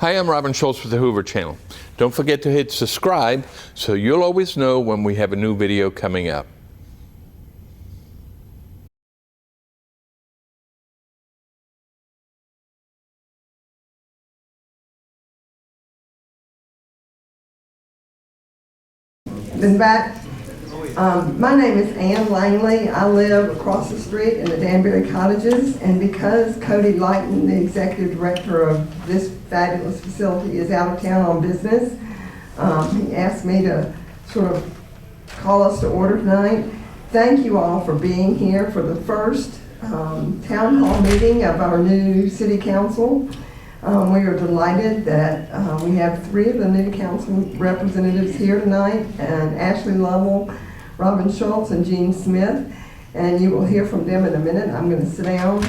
Hi, I'm Robin Schultz with the Hoover channel. Don't forget to hit subscribe so you'll always know when we have a new video coming up. Been back. My name is Ann Langley. I live across the street in the Danberry cottages, and because Cody Lighton, the executive director of this fabulous facility, is out of town on business, he asked me to sort of call us to order tonight. Thank you all for being here for the first town hall meeting of our new city council. We are delighted that we have 3 of the new council representatives here tonight, and Ashley Lovell, Robin Schultz, and Jean Smith, and you will hear from them in a minute. I'm going to sit down.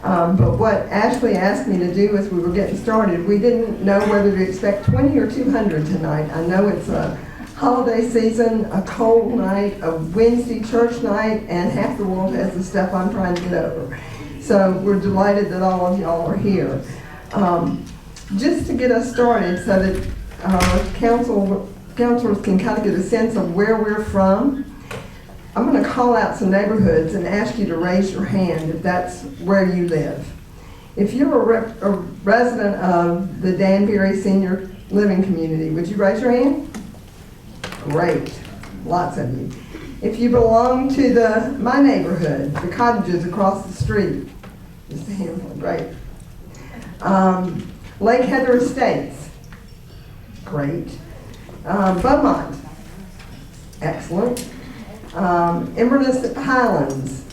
But what Ashley asked me to do as we were getting started, we didn't know whether to expect 20 or 200 tonight. I know it's a holiday season, a cold night, a Wednesday church night, and half the world has the stuff I'm trying to get over. So we're delighted that all of y'all are here. Just to get us started so that councilors can kind of get a sense of where we're from, I'm going to call out some neighborhoods and ask you to raise your hand if that's where you live. If you're a resident of the Danberry Senior Living Community, would you raise your hand? Great, lots of you. If you belong to my neighborhood, the cottages across the street, just a handful, great. Lake Heather Estates, great. Beaumont, excellent. Inverness Highlands,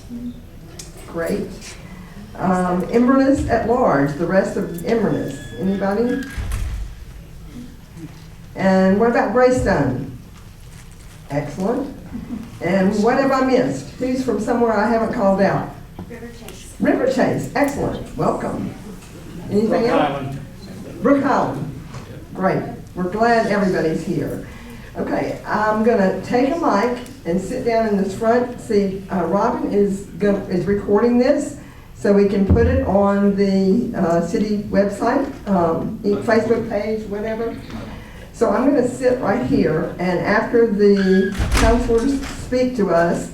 great. Inverness at large, the rest of Inverness, anybody? And what about Greystone? Excellent. And what have I missed? Who's from somewhere I haven't called out? River Chase. River Chase, excellent, welcome. Anything else? Brook Island, great. We're glad everybody's here. Okay, I'm going to take a mic and sit down in this front. See, Robin is recording this so we can put it on the city website, Facebook page, whatever. So I'm going to sit right here, and after the councilors speak to us,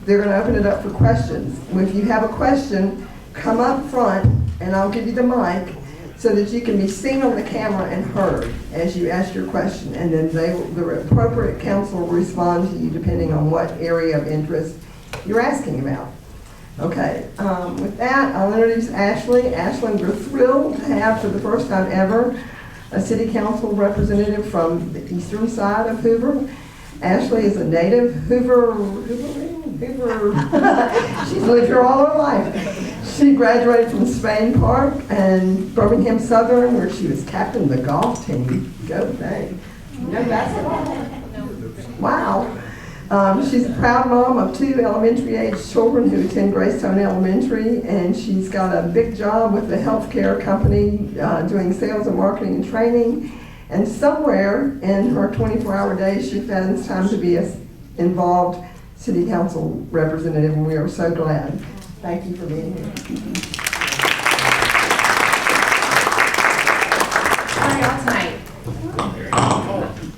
they're going to open it up for questions. If you have a question, come up front and I'll give you the mic so that you can be seen on the camera and heard as you ask your question, and then the appropriate council will respond to you depending on what area of interest you're asking about. Okay, with that, I'll introduce Ashley. Ashley, we're thrilled to have for the first time ever a city council representative from the eastern side of Hoover. Ashley is a native Hoover. She's lived here all her life. She graduated from Spain Park and Birmingham Southern, where she was captain of the golf team. Go thing. No basketball? Wow. She's a proud mom of 2 elementary age children who attend Greystone Elementary, and she's got a big job with a healthcare company doing sales and marketing and training. And somewhere in her 24-hour day, she finds time to be an involved city council representative, and we are so glad. Thank you for being here. How are y'all tonight?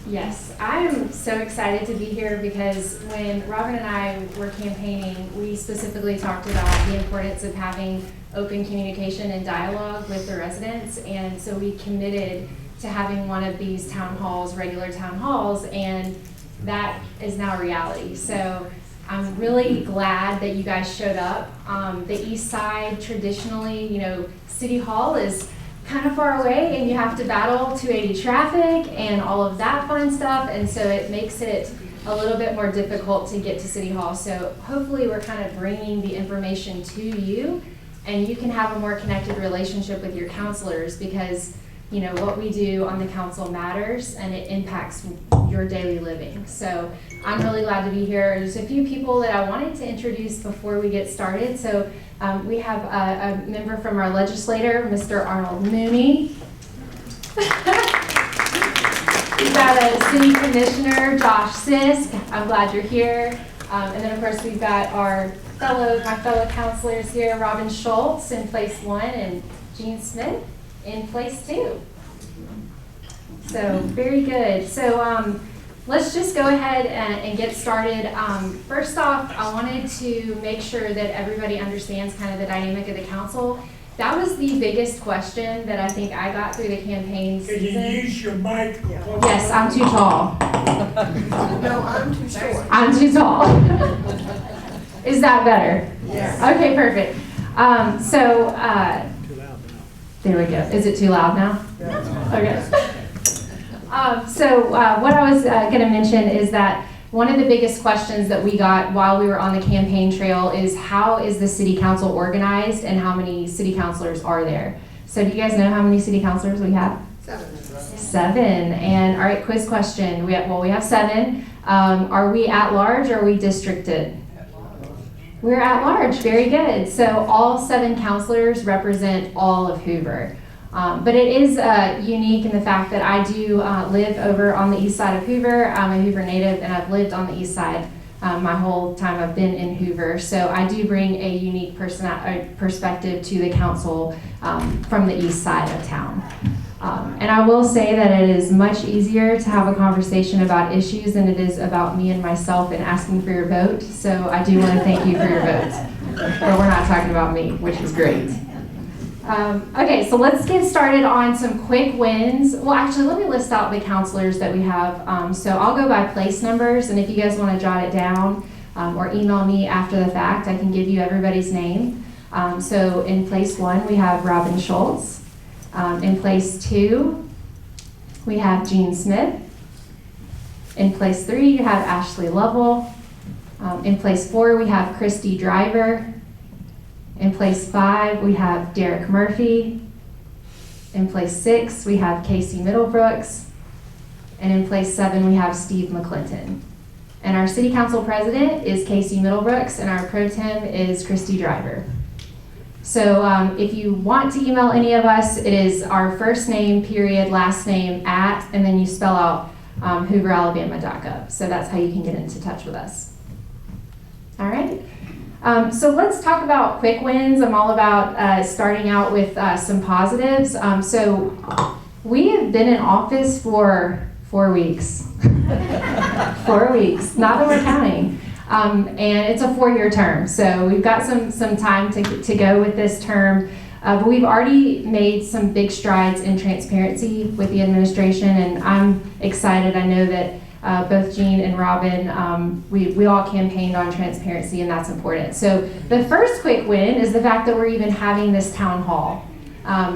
Yes, I'm so excited to be here because when Robin and I were campaigning, we specifically talked about the importance of having open communication and dialogue with the residents, and so we committed to having one of these town halls, regular town halls, and that is now reality. So I'm really glad that you guys showed up. The east side, traditionally, you know, City Hall is kind of far away and you have to battle 280 traffic and all of that fun stuff, and so it makes it a little bit more difficult to get to City Hall. So hopefully we're kind of bringing the information to you and you can have a more connected relationship with your councilors, because you know what we do on the council matters and it impacts your daily living. So I'm really glad to be here. There's a few people that I wanted to introduce before we get started. So we have a member from our legislator, Mr. Arnold Mooney. We've got a city commissioner, Josh Sisk. I'm glad you're here. And then of course we've got my fellow councilors here, Robin Schultz in place 1 and Jean Smith in place 2. So, very good. So, let's just go ahead and get started. First off, I wanted to make sure that everybody understands kind of the dynamic of the council. That was the biggest question that I think I got through the campaign Can season. you use your mic? Yes, I'm too tall. No, I'm too short. I'm too tall. Is that better? Yes. Okay, perfect. There we go. Is it too loud now? Okay. What I was going to mention is that one of the biggest questions that we got while we were on the campaign trail is how is the city council organized and how many city councilors are there? So do you guys know how many city councilors we have? 7. And all right, quiz question. We have 7. Are we at large or are we districted? We're at large. Very good. So all 7 councilors represent all of Hoover. But it is unique in the fact that I do live over on the east side of Hoover. I'm a Hoover native and I've lived on the east side my whole time I've been in Hoover. So I do bring a unique perspective to the council from the east side of town. And I will say that it is much easier to have a conversation about issues than it is about me and myself and asking for your vote. So I do want to thank you for your vote. But we're not talking about me, which is great. Okay, so let's get started on some quick wins. Well, actually, let me list out the councilors that we have. So I'll go by place numbers, and if you guys want to jot it down or email me after the fact, I can give you everybody's name. So in place 1, we have Robin Schultz. In place 2, we have Jean Smith. In place 3, you have Ashley Lovell. In place 4, we have Christy Driver. In place 5, we have Derek Murphy. In place 6, we have Casey Middlebrooks. And in place 7, we have Steve McClinton. And our city council president is Casey Middlebrooks, and our pro tem is Christy Driver. So if you want to email any of us, it is our first name, period, last name, @ and then you spell out hooveralabama.gov. So that's how you can get into touch with us. All right. So let's talk about quick wins. I'm all about starting out with some positives. So we have been in office for 4 weeks. 4 weeks, not that we're counting. And it's a 4-year term, so we've got some time to go with this term. But we've already made some big strides in transparency with the administration, and I'm excited. I know that both Jean and Robin, we all campaigned on transparency, and that's important. So the first quick win is the fact that we're even having this town hall.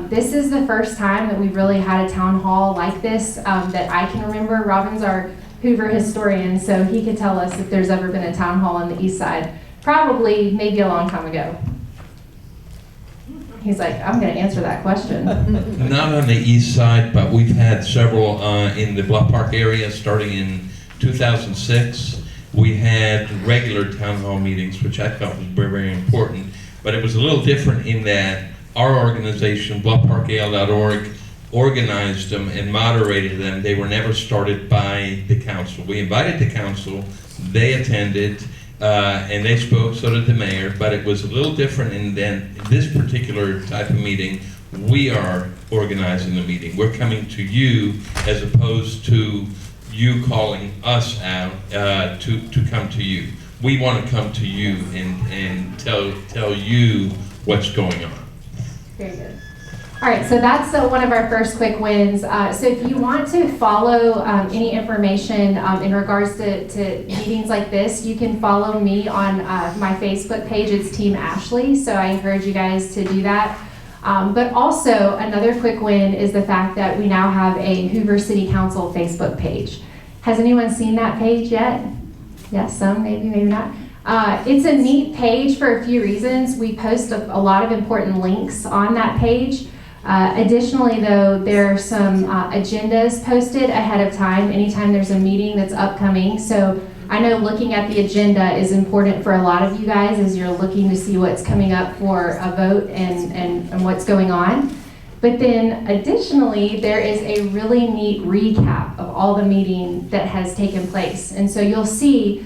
This is the first time that we've really had a town hall like this that I can remember. Robin's our Hoover historian, so he could tell us if there's ever been a town hall on the east side. Probably, maybe a long time ago. He's like, I'm going to answer that question. Not on the east side, but we've had several in the Bluff Park area starting in 2006. We had regular town hall meetings, which I felt was very, very important. But it was a little different in that our organization, bluffparkal.org, organized them and moderated them. They were never started by the council. We invited the council, they attended, and they spoke, so did the mayor, but it was a little different in this particular type of meeting. We are organizing the meeting. We're coming to you as opposed to you calling us out to come to you. We want to come to you and tell you what's going on. Very good. All right, so that's one of our first quick wins. So if you want to follow any information in regards to meetings like this, you can follow me on my Facebook page. It's Team Ashley, so I encourage you guys to do that. But also, another quick win is the fact that we now have a Hoover City Council Facebook page. Has anyone seen that page yet? Yes, some, maybe not. It's a neat page for a few reasons. We post a lot of important links on that page. Additionally, though, there are some agendas posted ahead of time anytime there's a meeting that's upcoming. So I know looking at the agenda is important for a lot of you guys as you're looking to see what's coming up for a vote and what's going on. But then additionally, there is a really neat recap of all the meeting that has taken place. And so you'll see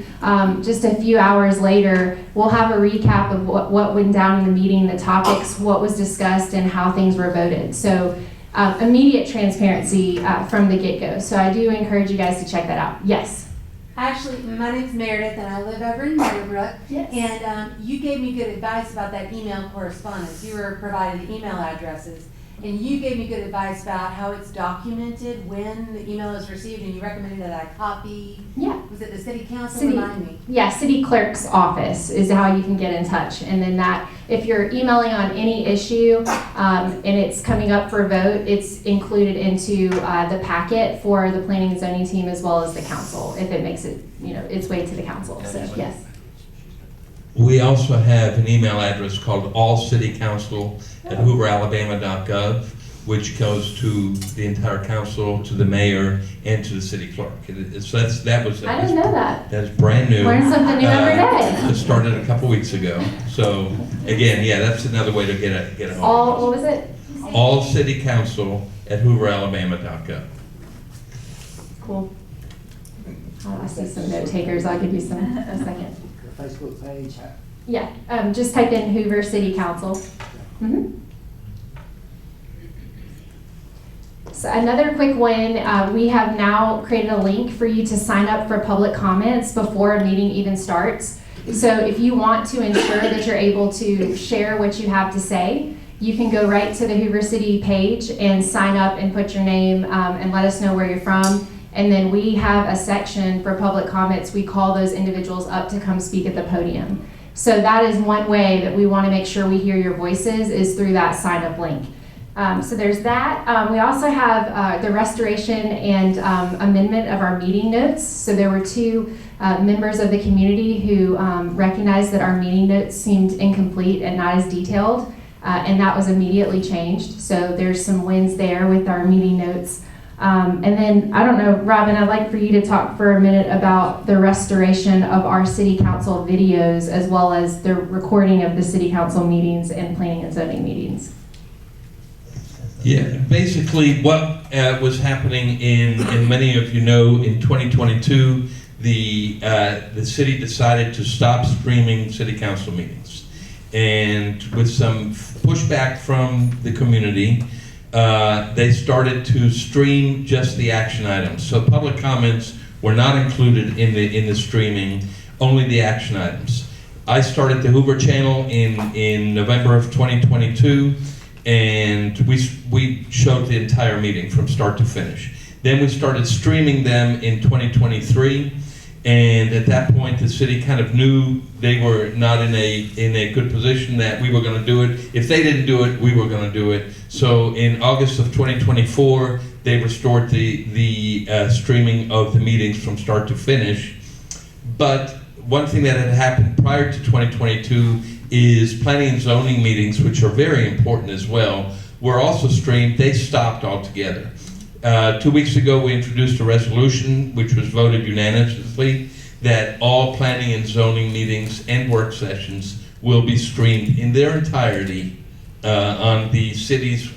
just a few hours later, we'll have a recap of what went down in the meeting, the topics, what was discussed, and how things were voted. So immediate transparency from the get-go. So I do encourage you guys to check that out. Yes. Actually, my name's Meredith, and I live over in Meadowbrook. Yes. And you gave me good advice about that email correspondence. You were provided the email addresses, and you gave me good advice about how it's documented when the email is received, and you recommended that I copy. Yeah. Was it the city council? City, Remind me. yeah, city clerk's office is how you can get in touch. And then that, if you're emailing on any issue and it's coming up for a vote, it's included into the packet for the planning and zoning team as well as the council, if it makes it, its way to the council. So, yes. We also have an email address called allcitycouncil@hooveralabama.gov, which goes to the entire council, to the mayor, and to the city clerk. So that was. I didn't know that. That's brand new. Learn something new every day. It started a couple weeks ago. So again, yeah, that's another way to get a hold of us. What was it? allcitycouncil@hooveralabama.gov. Cool. I see some note takers. I'll give you a second. Facebook page. Yeah, just type in Hoover City Council. So another quick one, we have now created a link for you to sign up for public comments before a meeting even starts. So if you want to ensure that you're able to share what you have to say, you can go right to the Hoover City page and sign up and put your name and let us know where you're from. And then we have a section for public comments. We call those individuals up to come speak at the podium. So that is one way that we want to make sure we hear your voices is through that sign up link. So there's that. We also have the restoration and amendment of our meeting notes. So there were two members of the community who recognized that our meeting notes seemed incomplete and not as detailed, and that was immediately changed. So there's some wins there with our meeting notes. And then, I don't know, Robin, I'd like for you to talk for a minute about the restoration of our city council videos as well as the recording of the city council meetings and planning and zoning meetings. Yeah, basically what was happening in many of you know, in 2022, the city decided to stop streaming city council meetings. And with some pushback from the community, they started to stream just the action items. So public comments were not included in the streaming, only the action items. I started the Hoover channel in November of 2022, and we showed the entire meeting from start to finish. Then we started streaming them in 2023, and at that point the city kind of knew they were not in a good position that we were going to do it. If they didn't do it, we were going to do it. So in August of 2024, they restored the streaming of the meetings from start to finish. But one thing that had happened prior to 2022 is planning and zoning meetings, which are very important as well, were also streamed. They stopped altogether. 2 weeks ago, we introduced a resolution, which was voted unanimously, that all planning and zoning meetings and work sessions will be streamed in their entirety on the city's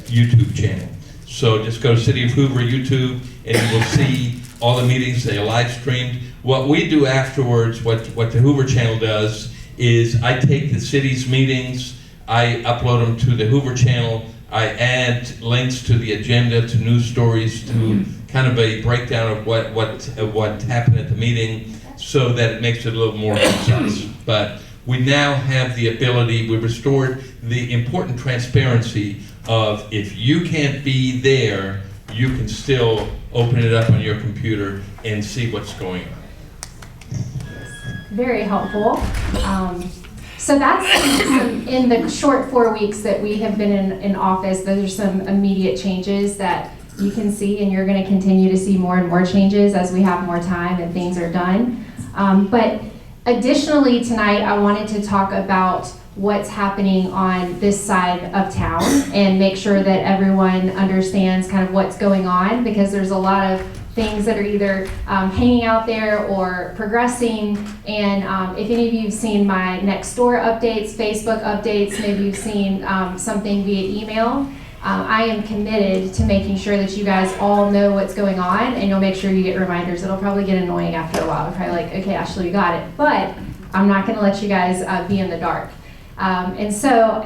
YouTube channel. So just go to City of Hoover YouTube, and you will see all the meetings. They are live streamed. What we do afterwards, what the Hoover channel does, is I take the city's meetings, I upload them to the Hoover channel, I add links to the agenda, to news stories, to kind of a breakdown of what happened at the meeting, so that it makes it a little more concise. But we now have the ability, we restored the important transparency of if you can't be there, you can still open it up on your computer and see what's going on. Very helpful. So that's some, in the short 4 weeks that we have been in office, those are some immediate changes that you can see, and you're going to continue to see more and more changes as we have more time and things are done. But additionally tonight, I wanted to talk about what's happening on this side of town and make sure that everyone understands kind of what's going on, because there's a lot of things that are either hanging out there or progressing. And if any of you have seen my next door updates, Facebook updates, maybe you've seen something via email, I am committed to making sure that you guys all know what's going on, and you'll make sure you get reminders. It'll probably get annoying after a while. You're probably like, okay, Ashley, you got it. But I'm not going to let you guys be in the dark. And so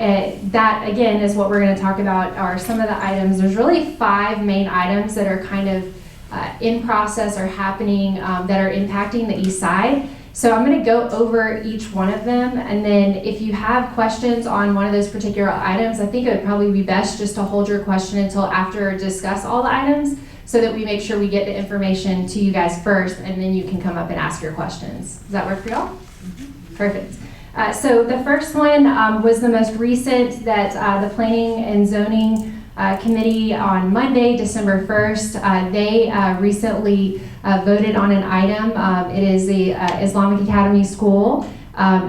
that, again, is what we're going to talk about are some of the items. There's really 5 main items that are kind of in process or happening that are impacting the east side. So I'm going to go over each one of them, and then if you have questions on one of those particular items, I think it would probably be best just to hold your question until after discuss all the items, so that we make sure we get the information to you guys first, and then you can come up and ask your questions. Does that work for y'all? Perfect. So the first one was the most recent that the Planning and Zoning Committee on Monday, December 1st, they recently voted on an item. It is the Islamic Academy School.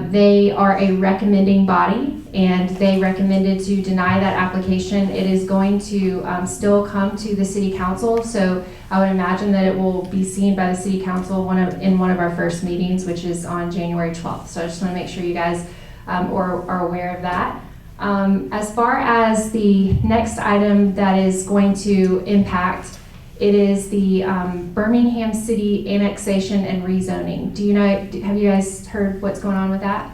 They are a recommending body, and they recommended to deny that application. It is going to still come to the City Council, so I would imagine that it will be seen by the City Council in one of our first meetings, which is on January 12th. So I just want to make sure you guys are aware of that. As far as the next item that is going to impact, it is the Birmingham City annexation and rezoning. Have you guys heard what's going on with that?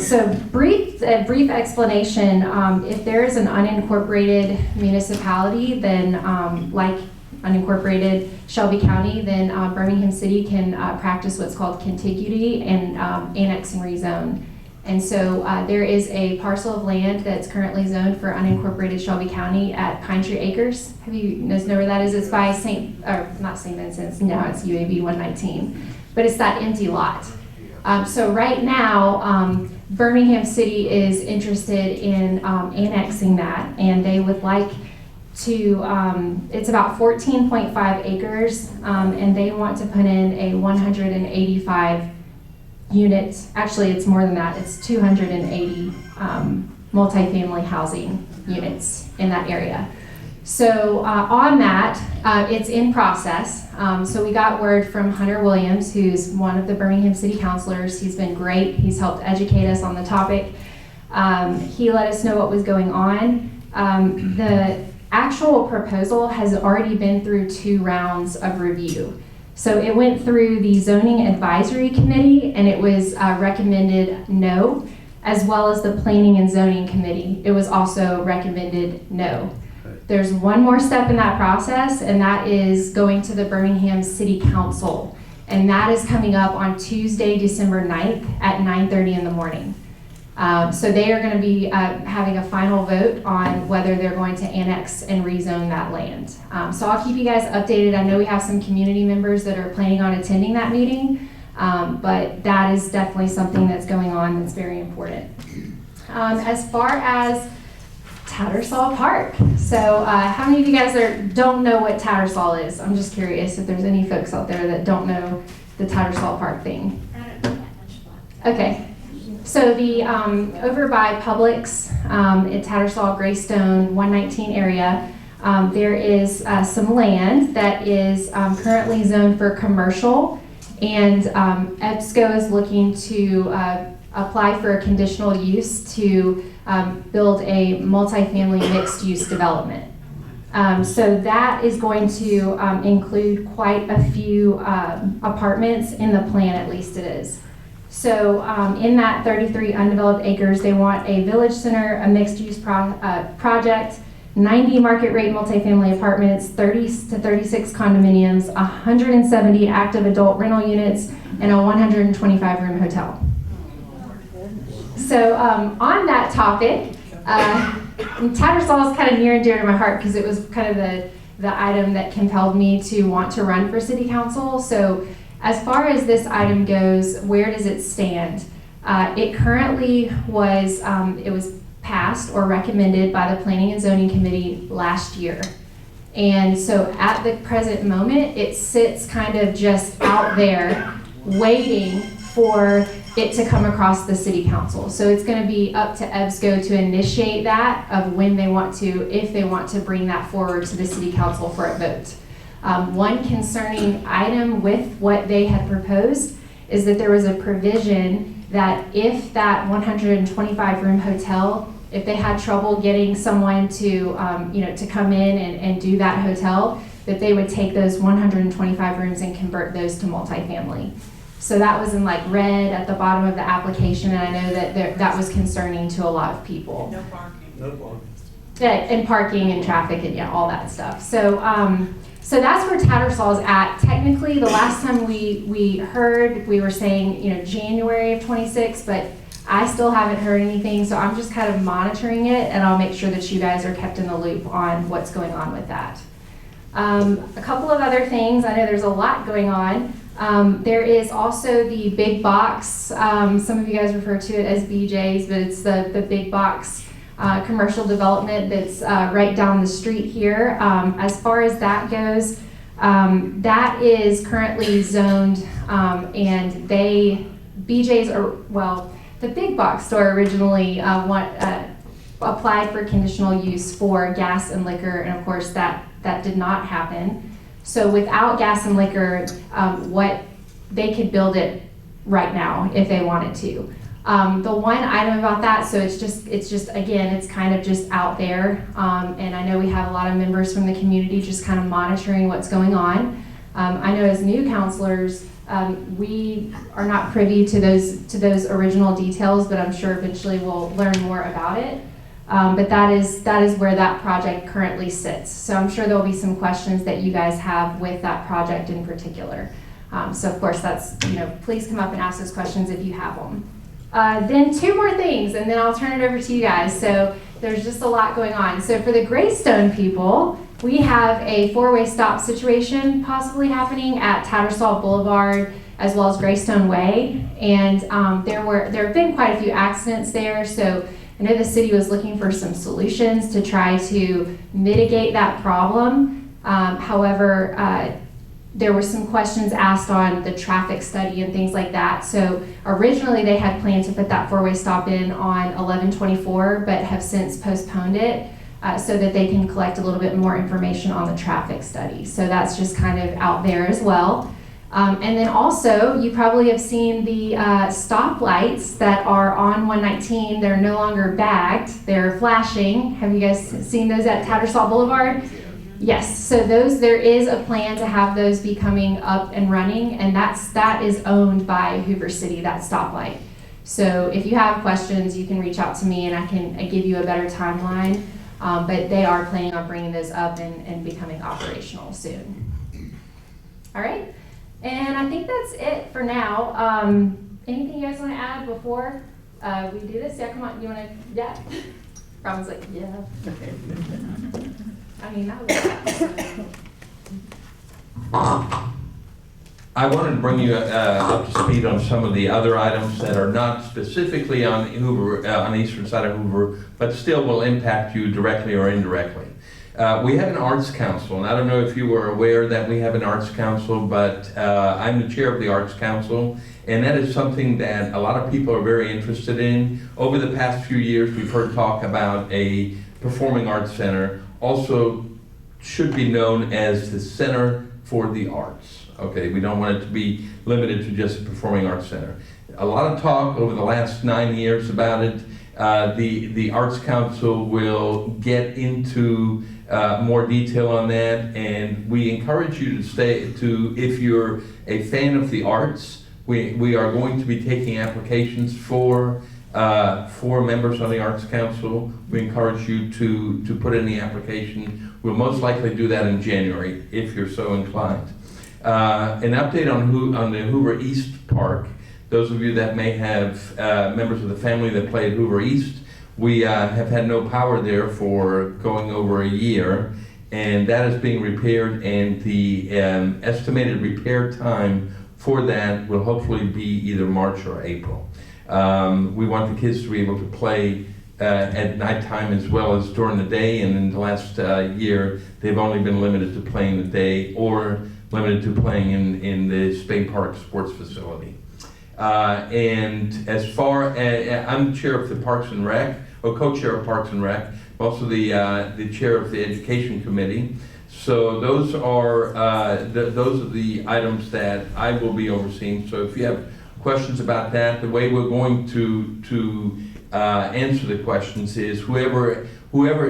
So brief explanation, if there is an unincorporated municipality, then like unincorporated Shelby County, then Birmingham City can practice what's called contiguity and annex and rezone. And so there is a parcel of land that's currently zoned for unincorporated Shelby County at Pine Tree Acres. Have you guys know where that is? It's by not St. Vincent's, no, it's UAB 119, but it's that empty lot. So right now, Birmingham City is interested in annexing that, and they would like to, it's about 14.5 acres, and they want to put in a 185 units, actually it's more than that, it's 280 multifamily housing units in that area. So on that, it's in process. So we got word from Hunter Williams, who's one of the Birmingham City Councilors. He's been great. He's helped educate us on the topic. He let us know what was going on. The actual proposal has already been through 2 rounds of review. So it went through the Zoning Advisory Committee, and it was recommended no, as well as the Planning and Zoning Committee. It was also recommended no. There's one more step in that process, and that is going to the Birmingham City Council. And that is coming up on Tuesday, December 9th at 9:30 in the morning. So they are going to be having a final vote on whether they're going to annex and rezone that land. So I'll keep you guys updated. I know we have some community members that are planning on attending that meeting, but that is definitely something that's going on that's very important. As far as Tattersall Park. So how many of you guys don't know what Tattersall is? I'm just curious if there's any folks out there that don't know the Tattersall Park thing. I don't know that much about it. Okay. So the over by Publix in Tattersall, Greystone, 119 area, there is some land that is currently zoned for commercial, and EBSCO is looking to apply for a conditional use to build a multifamily mixed-use development. So that is going to include quite a few apartments in the plan, at least it is. So in that 33 undeveloped acres, they want a village center, a mixed-use project, 90 market rate multifamily apartments, 30 to 36 condominiums, 170 active adult rental units, and a 125-room hotel. So on that topic, Tattersall is kind of near and dear to my heart because it was kind of the item that compelled me to want to run for city council. So as far as this item goes, where does it stand? It currently was, it was passed or recommended by the Planning and Zoning Committee last year. And so at the present moment, it sits kind of just out there waiting for it to come across the city council. So it's going to be up to EBSCO to initiate that of when they want to, if they want to bring that forward to the city council for a vote. One concerning item with what they had proposed is that there was a provision that if that 125-room hotel, if they had trouble getting someone to, to come in and do that hotel, that they would take those 125 rooms and convert those to multifamily. So that was in like red at the bottom of the application, and I know that that was concerning to a lot of people. No parking. No parking. Yeah, and parking and traffic and yeah, all that stuff. So, so that's where Tattersall's at. Technically, the last time we heard, we were saying, January of 26, but I still haven't heard anything. So I'm just kind of monitoring it, and I'll make sure that you guys are kept in the loop on what's going on with that. A couple of other things. I know there's a lot going on. There is also the big box. Some of you guys refer to it as BJ's, but it's the big box commercial development that's right down the street here. As far as that goes, that is currently zoned, and BJ's are, well, the big box store originally applied for conditional use for gas and liquor, and of course that did not happen. So without gas and liquor, what they could build it right now if they wanted to. The one item about that, so it's just again, it's kind of just out there, and I know we have a lot of members from the community just kind of monitoring what's going on. I know as new counselors, we are not privy to those original details, but I'm sure eventually we'll learn more about it. But that is where that project currently sits. So I'm sure there'll be some questions that you guys have with that project in particular. So of course that's, please come up and ask those questions if you have them. Then two more things, and then I'll turn it over to you guys. So there's just a lot going on. So for the Greystone people, we have a four-way stop situation possibly happening at Tattersall Boulevard as well as Greystone Way. And there have been quite a few accidents there. So I know the city was looking for some solutions to try to mitigate that problem. However, there were some questions asked on the traffic study and things like that. So originally they had planned to put that four-way stop in on 11/24, but have since postponed it so that they can collect a little bit more information on the traffic study. So that's just kind of out there as well. And then also, you probably have seen the stoplights that are on 119. They're no longer bagged, they're flashing. Have you guys seen those at Tattersall Boulevard? Yes, so there is a plan to have those be coming up and running, and that is owned by Hoover City, that stoplight. So if you have questions, you can reach out to me and I can give you a better timeline. But they are planning on bringing those up and becoming operational soon. All right, and I think that's it for now. Anything you guys want to add before we do this? Yeah, come on, you want to, yeah? Robin's like, yeah. I mean, that was I wanted to bring you up to speed on some of the other items that are not specifically on Hoover, on the eastern side of Hoover, but still will impact you directly or indirectly. We have an arts council, and I don't know if you were aware that we have an arts council, but I'm the chair of the arts council, and that is something that a lot of people are very interested in. Over the past few years, we've heard talk about a performing arts center, also should be known as the Center for the Arts. Okay, we don't want it to be limited to just a performing arts center. A lot of talk over the last 9 years about it. The Arts Council will get into more detail on that, and we encourage you to if you're a fan of the arts, we are going to be taking applications for members on the Arts Council. We encourage you to put in the application. We'll most likely do that in January if you're so inclined. An update on the Hoover East Park. Those of you that may have members of the family that play at Hoover East, we have had no power there for going over a year, and that is being repaired, and the estimated repair time for that will hopefully be either March or April. We want the kids to be able to play at nighttime as well as during the day, and in the last year they've only been limited to playing the day or limited to playing in the Spay Park sports facility. And as far as, I'm the chair of the Parks and Rec, or co-chair of Parks and Rec, also the chair of the Education Committee. So those are the items that I will be overseeing. So if you have questions about that, the way we're going to answer the questions is whoever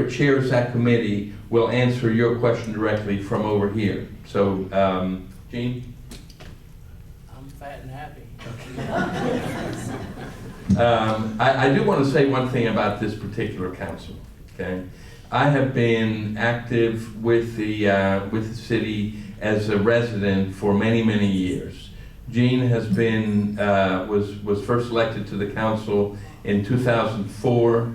chairs that committee will answer your question directly from over here. So, Gene? I'm fat and happy. I do want to say one thing about this particular council, okay? I have been active with the city as a resident for many, many years. Gene has been, was first elected to the council in 2004.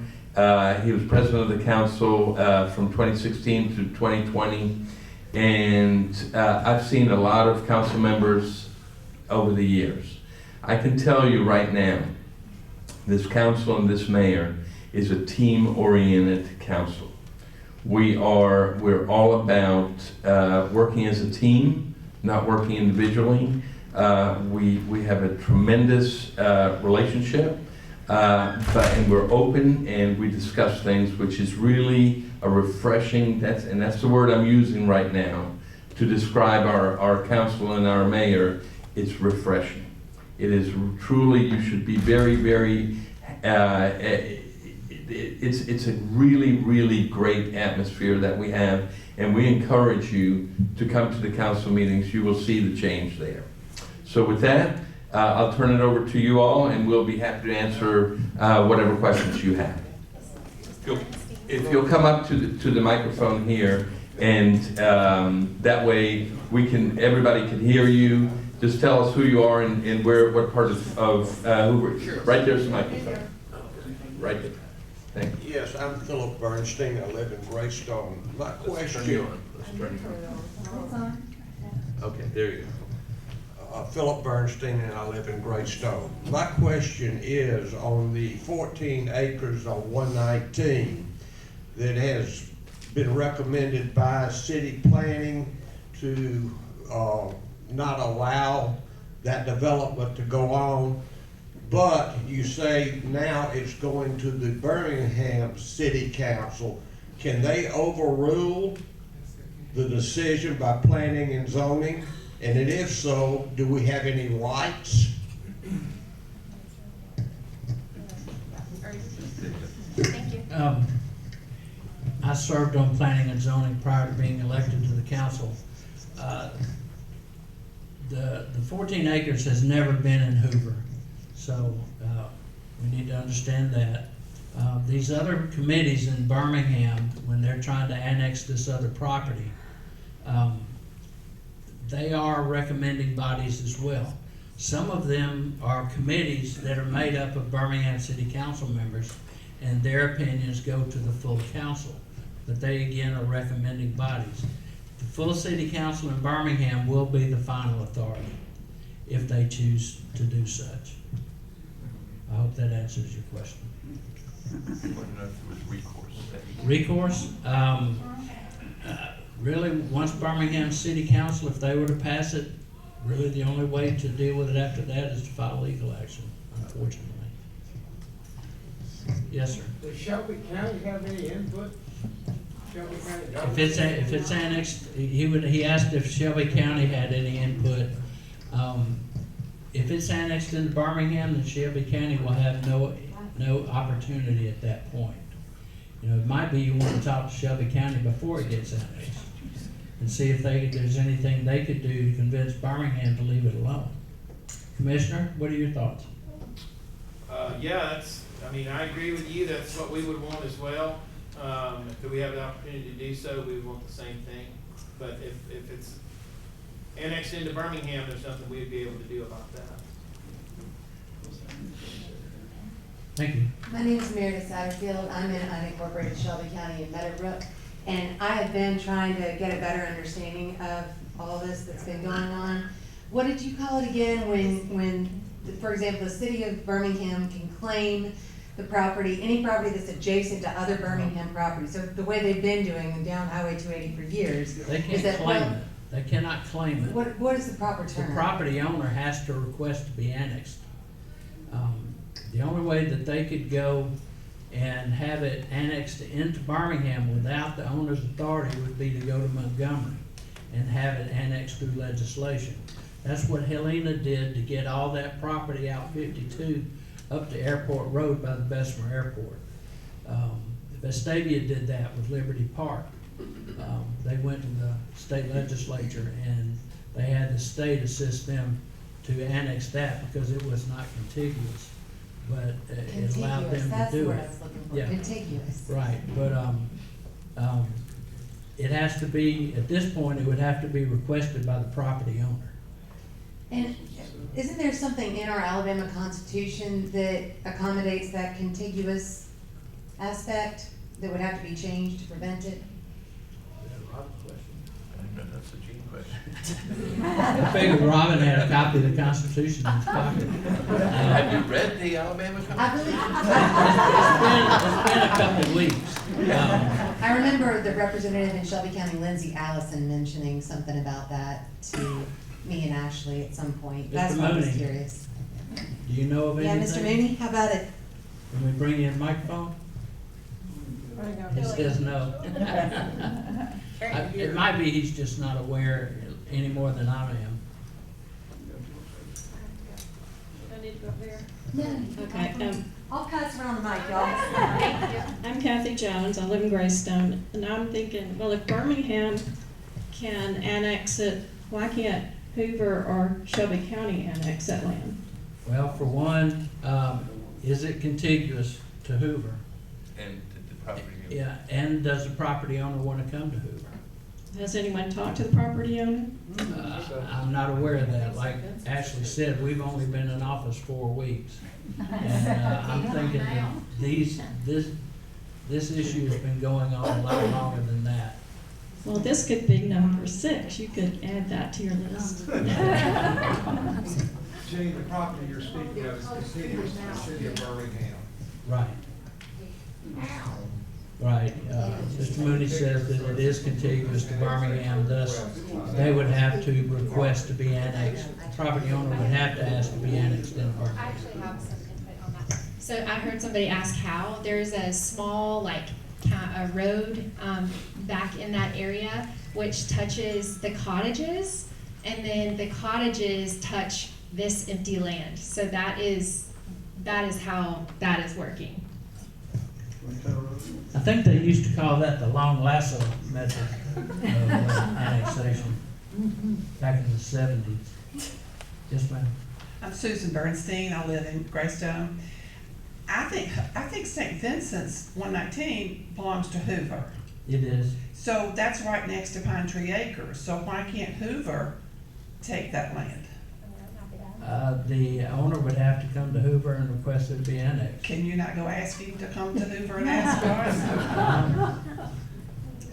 He was president of the council from 2016 to 2020. And I've seen a lot of council members over the years. I can tell you right now, this council and this mayor is a team-oriented council. We're all about working as a team, not working individually. We have a tremendous relationship, and we're open and we discuss things, which is really a refreshing, that's the word I'm using right now to describe our council and our mayor. It's refreshing. It is truly, you should be very, very, it's a really, really great atmosphere that we have, and we encourage you to come to the council meetings. You will see the change there. So with that, I'll turn it over to you all, and we'll be happy to answer whatever questions you have. If you'll come up to the microphone here, and that way everybody can hear you. Just tell us who you are and what part of Hoover. Sure. Right there's the microphone. Right there. Thank you. Yes, I'm Philip Bernstein. I live in Greystone. My question. Okay, there you go. Philip Bernstein, and I live in Greystone. My question is on the 14 acres on 119 that has been recommended by city planning to not allow that development to go on, but you say now it's going to the Birmingham City Council. Can they overrule the decision by planning and zoning? And if so, do we have any rights? Thank you. I served on planning and zoning prior to being elected to the council. The 14 acres has never been in Hoover, so we need to understand that. These other committees in Birmingham, when they're trying to annex this other property, they are recommending bodies as well. Some of them are committees that are made up of Birmingham City Council members, and their opinions go to the full council, but they again are recommending bodies. The full City Council in Birmingham will be the final authority if they choose to do such. I hope that answers your question. Recourse? Really, once Birmingham City Council, if they were to pass it, really the only way to deal with it after that is to file legal action, unfortunately. Yes, sir. Does Shelby County have any input? Shelby County If it's annexed, he asked if Shelby County had any input. If it's annexed into Birmingham, then Shelby County will have no opportunity at that point. You know, it might be you want to talk to Shelby County before it gets annexed and see if there's anything they could do to convince Birmingham to leave it alone. Commissioner, what are your thoughts? Yeah, I agree with you. That's what we would want as well. If we have the opportunity to do so, we would want the same thing. But if it's annexed into Birmingham, there's nothing we'd be able to do about that. Thank you. My name is Meredith Satterfield. I'm in unincorporated Shelby County in Meadowbrook, and I have been trying to get a better understanding of all this that's been going on. What did you call it again when, for example, the city of Birmingham can claim the property, any property that's adjacent to other Birmingham properties? So the way they've been doing down Highway 280 for years. They can't claim it. They cannot claim it. What is the proper term? The property owner has to request to be annexed. The only way that they could go and have it annexed into Birmingham without the owner's authority would be to go to Montgomery and have it annexed through legislation. That's what Helena did to get all that property out 52 up to Airport Road by the Bessemer Airport. Vestavia did that with Liberty Park. They went to the state legislature and they had the state assist them to annex that because it was not contiguous, but it allowed Contiguous, them to that's the do word it. I was looking for, Yeah. contiguous. Right, but, it has to be, at this point, it would have to be requested by the property owner. And isn't there something in our Alabama Constitution that accommodates that contiguous aspect that would have to be changed to prevent it? That's a Gene question. I figured Robin had a copy of the Constitution in his pocket. Have you read the Alabama I Constitution? believe, It's been a couple of weeks. I remember the representative in Shelby County, Lindsay Allison, mentioning something about that to me and Ashley at some point. That's Mr. why I was Mooney. curious. Do you know of Yeah, anything? Mr. Mooney, how about it? Can we bring you a microphone? He says no. It might be he's just not aware any more than I am. I need to go there. No. Okay, I'll pass around the mic, y'all. I'm Kathy Jones, I live in Greystone, and I'm thinking, well, if Birmingham can annex it, why can't Hoover or Shelby County annex that land? Well, for one, is it contiguous to Hoover? And the property. Yeah, and does the property owner want to come to Hoover? Has anyone talked to the property owner? I'm not aware of that. Like Ashley said, we've only been in office 4 weeks. And I'm thinking that this issue has been going on a lot longer than that. Well, this could be number 6, you could add that to your list. Jenny, the property you're speaking of is the city of Birmingham. Right. Right. Mr. Mooney says that it is contiguous to Birmingham, thus they would have to request to be annexed. The property owner would have to ask to be annexed in I Birmingham. actually have some input on that. So I heard somebody ask how. There's a small, like, a road back in that area which touches the cottages, and then the cottages touch this empty land. So that is how that is working. I think they used to call that the long lasso method of annexation back in the 70s. Yes, ma'am. I'm Susan Bernstein. I live in Greystone. I think St. Vincent's 119 belongs to Hoover. It is. So that's right next to Pine Tree Acres. So why can't Hoover take that land? The owner would have to come to Hoover and request it be annexed. Can you not go ask him to come to Hoover and ask for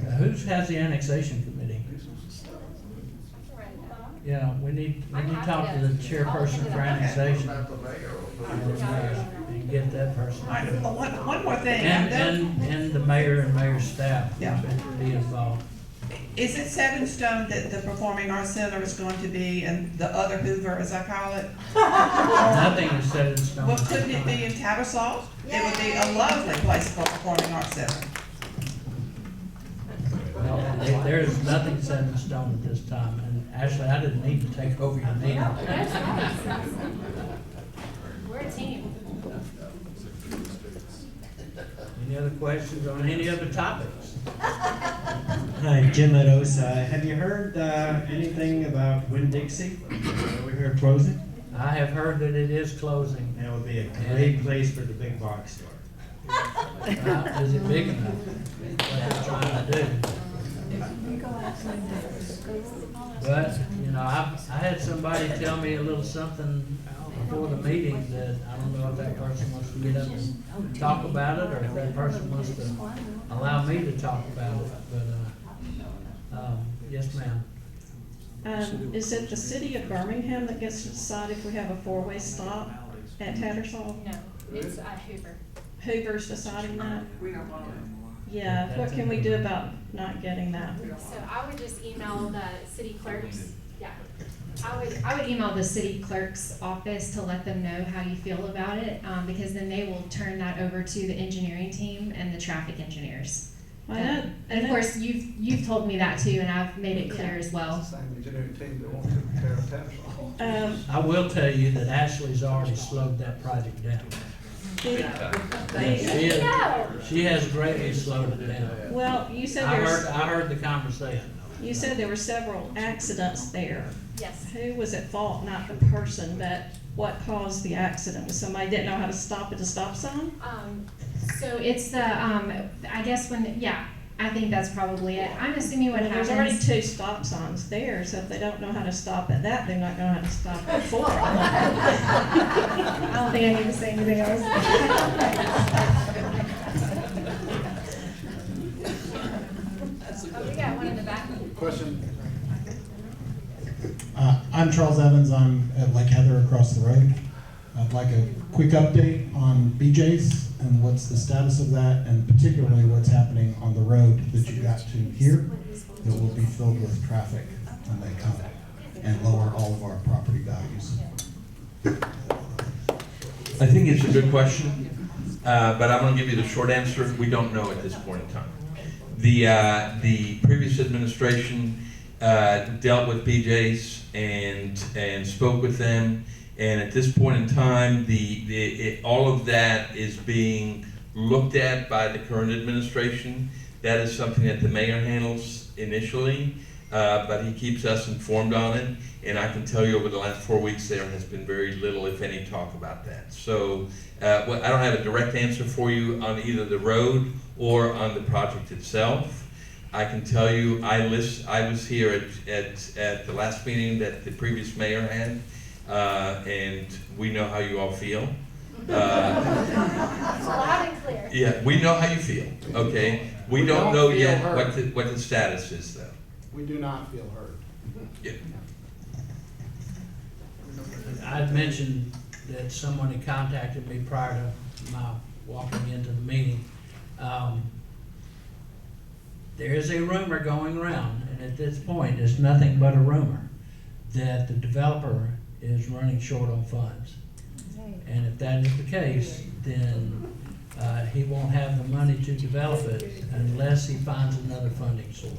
it? Who has the annexation committee? Yeah, we need to talk to the chairperson for annexation and get that person. All right, one more thing. And the mayor and mayor's staff Yeah. should be involved. Is it set in stone that the Performing Arts Center is going to be in the other Hoover, as I call it? Nothing is set in stone. Well, couldn't it be in Tattersall? It would be a lovely place for a Performing Arts Center. Well, there is nothing set in stone at this time, and actually, I didn't need to take over your meeting. We're a team. Any other questions on any other topics? Hi, Jim Meadows. Have you heard anything about Winn-Dixie? We heard closing? I have heard that it is closing. That would be a great place for the big box store. Is it big enough? What they're trying to do. But, you know, I had somebody tell me a little something before the meeting that I don't know if that person wants to get up and talk about it, or if that person wants to allow me to talk about it, but, yes, ma'am. Is it the city of Birmingham that gets to decide if we have a 4-way stop at Tattersall? No, it's Hoover. Hoover's deciding that? Yeah, what can we do about not getting that? So I would just email the city clerks. Yeah. I would email the city clerk's office to let them know how you feel about it, because then they will turn that over to the engineering team and the traffic engineers. And of course, you've told me that too, and I've made it clear as well. Same engineering team that won't take care of Tattersall. I will tell you that Ashley's already slowed that project down. She has greatly slowed it down. Well, you said I there's, heard the conversation. You said there were several accidents there. Yes. Who was at fault? Not the person, but what caused the accident? Was somebody didn't know how to stop at the stop sign? So it's the, I guess I think that's probably it. I'm assuming what Well, happens. there's already 2 stop signs there, so if they don't know how to stop at that, they're not gonna know how to stop at 4. I don't think I need to say anything else. We got one in the back. Question? I'm Charles Evans. I'm at Lake Heather across the road. I'd like a quick update on BJ's and what's the status of that, and particularly what's happening on the road that you got to here that will be filled with traffic when they come and lower all of our property values. I think it's a good question, but I'm going to give you the short answer. We don't know at this point in time. The previous administration dealt with BJ's and spoke with them, and at this point in time, all of that is being looked at by the current administration. That is something that the mayor handles initially, but he keeps us informed on it. And I can tell you over the last 4 weeks, there has been very little, if any, talk about that. So I don't have a direct answer for you on either the road or on the project itself. I can tell you, I was here at the last meeting that the previous mayor had, and we know how you all feel. Loud and clear. Yeah, we know how you feel, okay? We don't know yet what the status is, though. We do not feel heard. Yeah. I'd mentioned that someone had contacted me prior to my walking into the meeting. There is a rumor going around, and at this point, it's nothing but a rumor, that the developer is running short on funds. And if that is the case, then he won't have the money to develop it unless he finds another funding source.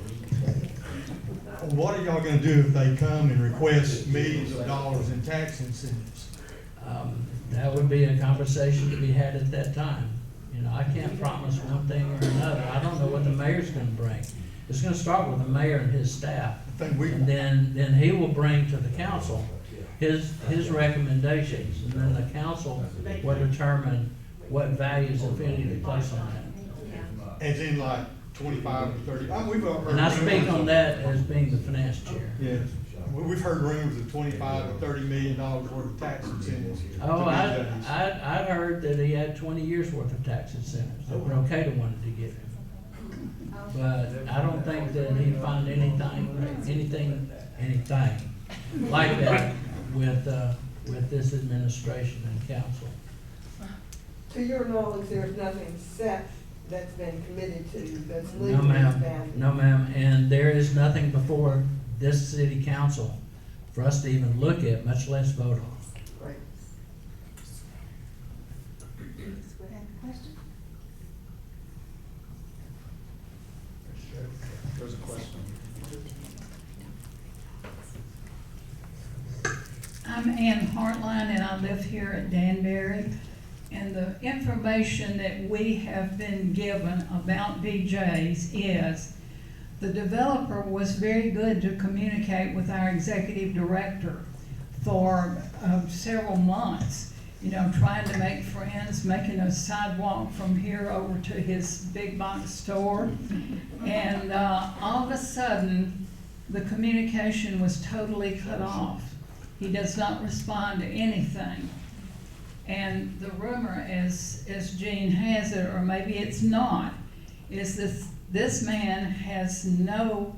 What are y'all gonna do if they come and request millions of dollars in tax incentives? That would be a conversation to be had at that time. You know, I can't promise one thing or another. I don't know what the mayor's gonna bring. It's gonna start with the mayor and his staff. And then he will bring to the council his recommendations, and then the council will determine what values, if any, to place on that. As in like 25 to 30? We've heard And I speak rumors on that as being the finance chair. Yeah, we've heard rumors of 25 to 30 million dollars worth of tax incentives. Oh, I'd heard that he had 20 years worth of tax incentives that Rocada wanted to give him. But I don't think that he'd find anything like that with this administration and council. To your knowledge, there's nothing set that's been committed to, that's No, legally ma'am. bound. No, ma'am. And there is nothing before this city council for us to even look at, much less vote on. Right. There's a question. I'm Ann Hartline, and I live here at Danberry. And the information that we have been given about BJ's is the developer was very good to communicate with our executive director for several months. You know, trying to make friends, making a sidewalk from here over to his big box store. And all of a sudden, the communication was totally cut off. He does not respond to anything. And the rumor, as Gene has it, or maybe it's not, is this man has no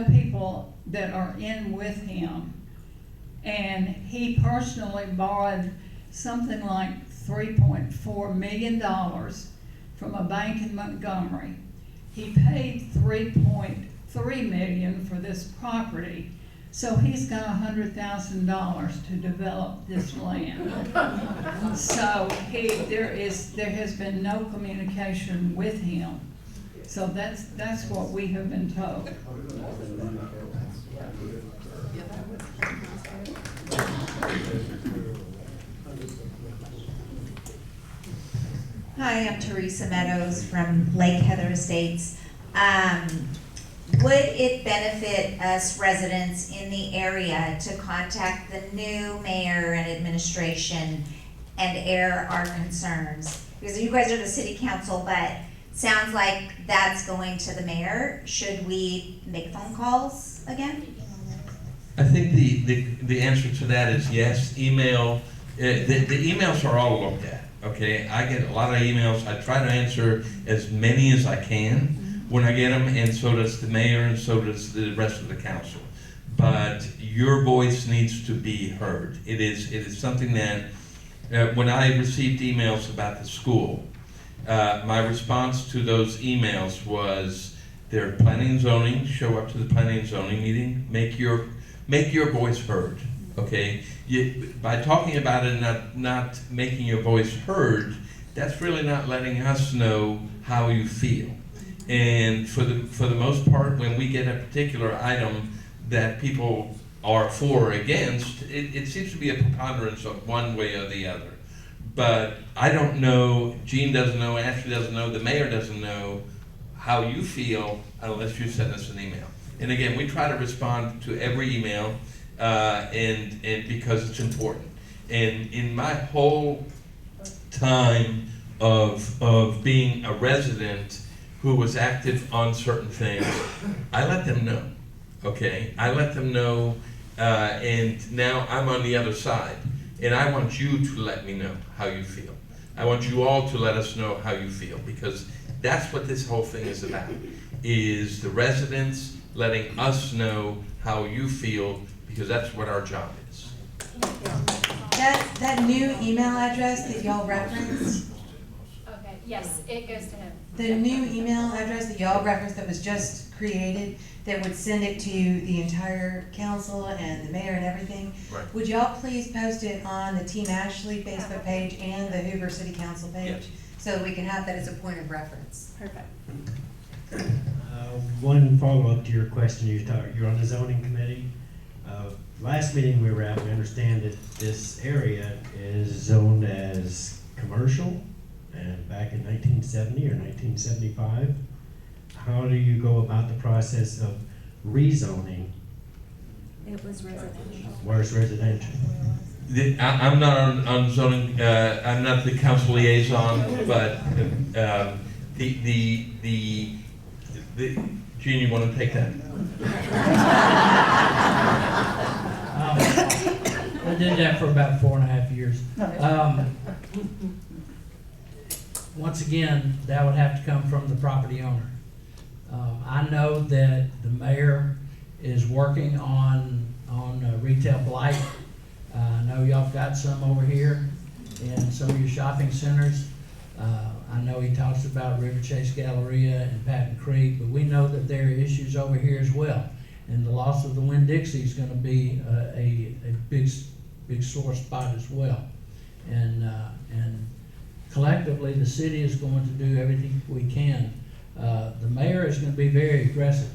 people that are in with him. And he personally borrowed something like $3.4 million from a bank in Montgomery. He paid $3.3 million for this property. So he's got $100,000 to develop this land. So there has been no communication with him. So that's what we have been told. Hi, I'm Teresa Meadows from Lake Heather Estates. would it benefit us residents in the area to contact the new mayor and administration and air our concerns? Because you guys are the city council, but sounds like that's going to the mayor. Should we make phone calls again? I think the answer to that is yes. Email, the emails are all looked at, okay? I get a lot of emails. I try to answer as many as I can when I get them, and so does the mayor, and so does the rest of the council. But your voice needs to be heard. It is something that, when I received emails about the school, my response to those emails was, they're planning and zoning, show up to the planning and zoning meeting, make your voice heard, okay? By talking about it and not making your voice heard, that's really not letting us know how you feel. And for the most part, when we get a particular item that people are for or against, it seems to be a preponderance of one way or the other. But I don't know, Gene doesn't know, Ashley doesn't know, the mayor doesn't know how you feel unless you send us an email. And again, we try to respond to every email, and because it's important. And in my whole time of being a resident who was active on certain things, I let them know, okay? I let them know, and now I'm on the other side, and I want you to let me know how you feel. I want you all to let us know how you feel, because that's what this whole thing is about, is the residents letting us know how you feel, because that's what our job is. That new email address that y'all referenced, Okay, yes, it goes to him. the new email address that y'all referenced that was just created, that would send it to the entire council and the mayor and everything. Right. Would y'all please post it on the Team Ashley Facebook page and the Hoover City Council page? Yes. So that we can have that as a point of reference. Perfect. One follow-up to your question, you're on the zoning committee. Last meeting we were at, we understand that this area is zoned as commercial, and back in 1970 or 1975. How do you go about the process of rezoning It was residential. where it's residential? I'm not on zoning, I'm not the council liaison, but Gene, you want to take that? I did that for about 4.5 years. Once again, that would have to come from the property owner. I know that the mayor is working on retail blight. I know y'all got some over here in some of your shopping centers. I know he talks about River Chase Galleria and Patton Creek, but we know that there are issues over here as well. And the loss of the Winn-Dixie is going to be a big sore spot as well. And collectively, the city is going to do everything we can. The mayor is going to be very aggressive,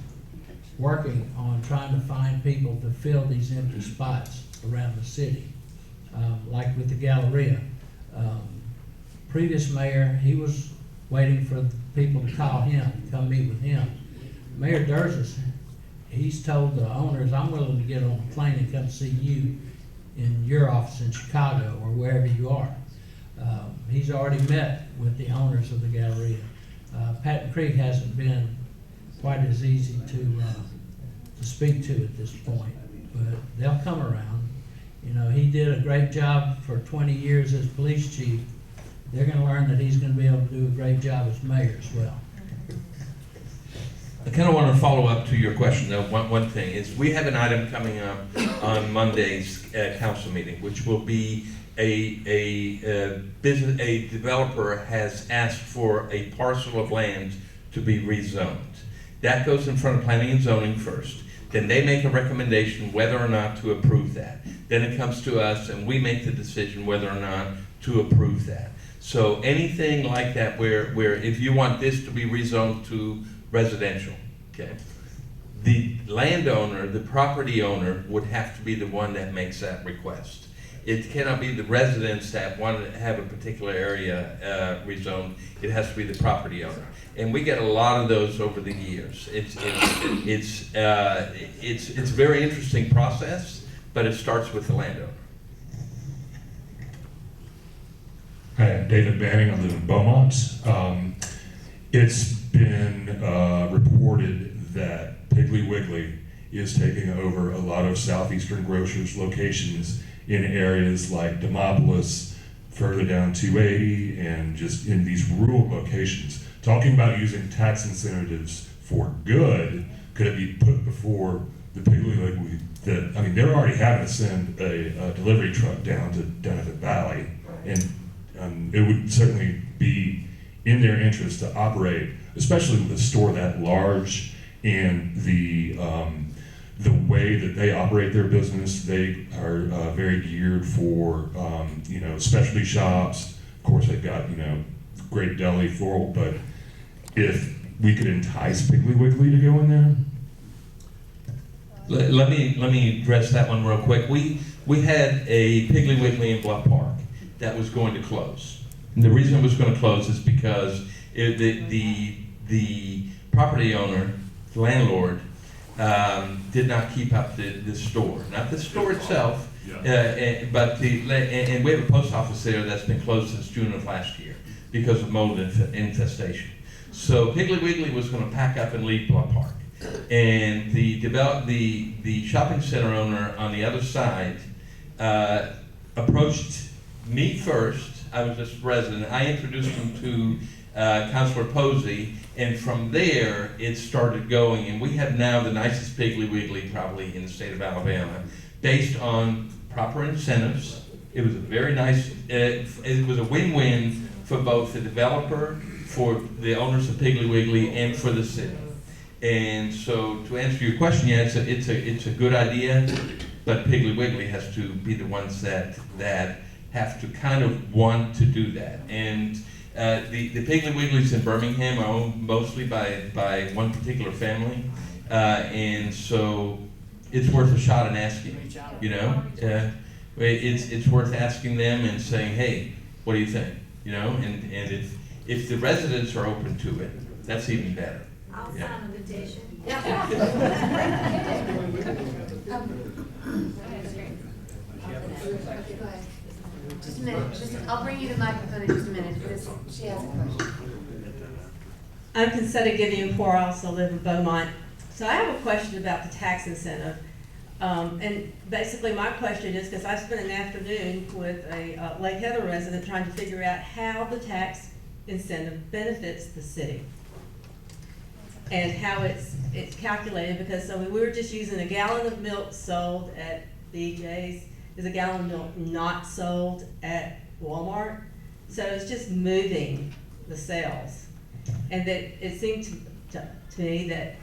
working on trying to find people to fill these empty spots around the city, like with the Galleria. Previous mayor, he was waiting for people to call him, come meet with him. Mayor Durzis, he's told the owners, I'm willing to get on a plane and come see you in your office in Chicago or wherever you are. He's already met with the owners of the Galleria. Patton Creek hasn't been quite as easy to speak to at this point, but they'll come around. You know, he did a great job for 20 years as police chief. They're going to learn that he's going to be able to do a great job as mayor as well. I kind of want to follow up to your question, though. One thing is, we have an item coming up on Monday's council meeting, which will be a developer has asked for a parcel of land to be rezoned. That goes in front of planning and zoning first. Then they make a recommendation whether or not to approve that. Then it comes to us and we make the decision whether or not to approve that. So anything like that where if you want this to be rezoned to residential, okay, the landowner, the property owner would have to be the one that makes that request. It cannot be the residents that want to have a particular area rezoned. It has to be the property owner. And we get a lot of those over the years. It's a very interesting process, but it starts with the landowner. Hi, I'm David Banning. I live in Beaumont. It's been reported that Piggly Wiggly is taking over a lot of Southeastern Grocers locations in areas like Demopolis, further down 280, and just in these rural locations. Talking about using tax incentives for good, could it be put before the Piggly Wiggly that, I mean, they're already having to send a delivery truck down to Deneville Valley, and it would certainly be in their interest to operate, especially with a store that large, and the way that they operate their business. They are very geared for specialty shops. Of course, they've got great deli, floral. But if we could entice Piggly Wiggly to go in there. Let me address that one real quick. We had a Piggly Wiggly in Bluff Park that was going to close. And the reason it was going to close is because the property owner, the landlord, did not keep up the store. Not the store itself, but and we have a post office there that's been closed since June of last year because of mold infestation. So Piggly Wiggly was going to pack up and leave Bluff Park. And the shopping center owner on the other side approached me first. I was just a resident. I introduced him to Councilor Posey, and from there it started going. And we have now the nicest Piggly Wiggly probably in the state of Alabama, based on proper incentives. It was a very nice. It was a win-win for both the developer, for the owners of Piggly Wiggly, and for the city. And so, to answer your question, yeah, it's a good idea, but Piggly Wiggly has to be the ones that have to kind of want to do that. And the Piggly Wigglies in Birmingham are owned mostly by one particular family, and so it's worth a shot in asking. It's worth asking them and saying, hey, what do you think? And if the residents are open to it, that's even better. I'll sign an invitation. Just a minute. I'll bring you the microphone in just a minute because she has a question. I'm Concetta Gideon Poor. I also live in Beaumont. So I have a question about the tax incentive. And basically my question is, because I spent an afternoon with a Lake Heather resident trying to figure out how the tax incentive benefits the city and how it's calculated, because so we were just using a gallon of milk sold at BJ's. Is a gallon of milk not sold at Walmart? So it's just moving the sales. And that it seemed to me that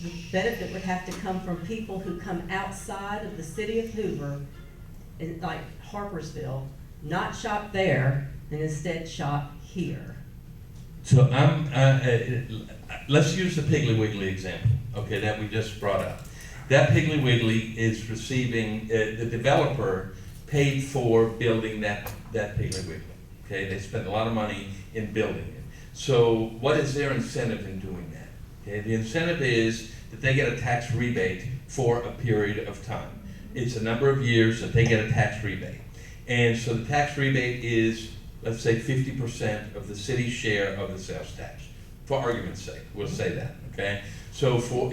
the benefit would have to come from people who come outside of the city of Hoover, in like Harpersville, not shop there, and instead shop here. So let's use the Piggly Wiggly example, okay, that we just brought up. That Piggly Wiggly is receiving, the developer paid for building that Piggly Wiggly, okay? They spent a lot of money in building it. So what is their incentive in doing that? Okay, the incentive is that they get a tax rebate for a period of time. It's a number of years that they get a tax rebate. And so the tax rebate is, let's say, 50% of the city's share of the sales tax. For argument's sake, we'll say that, okay? So for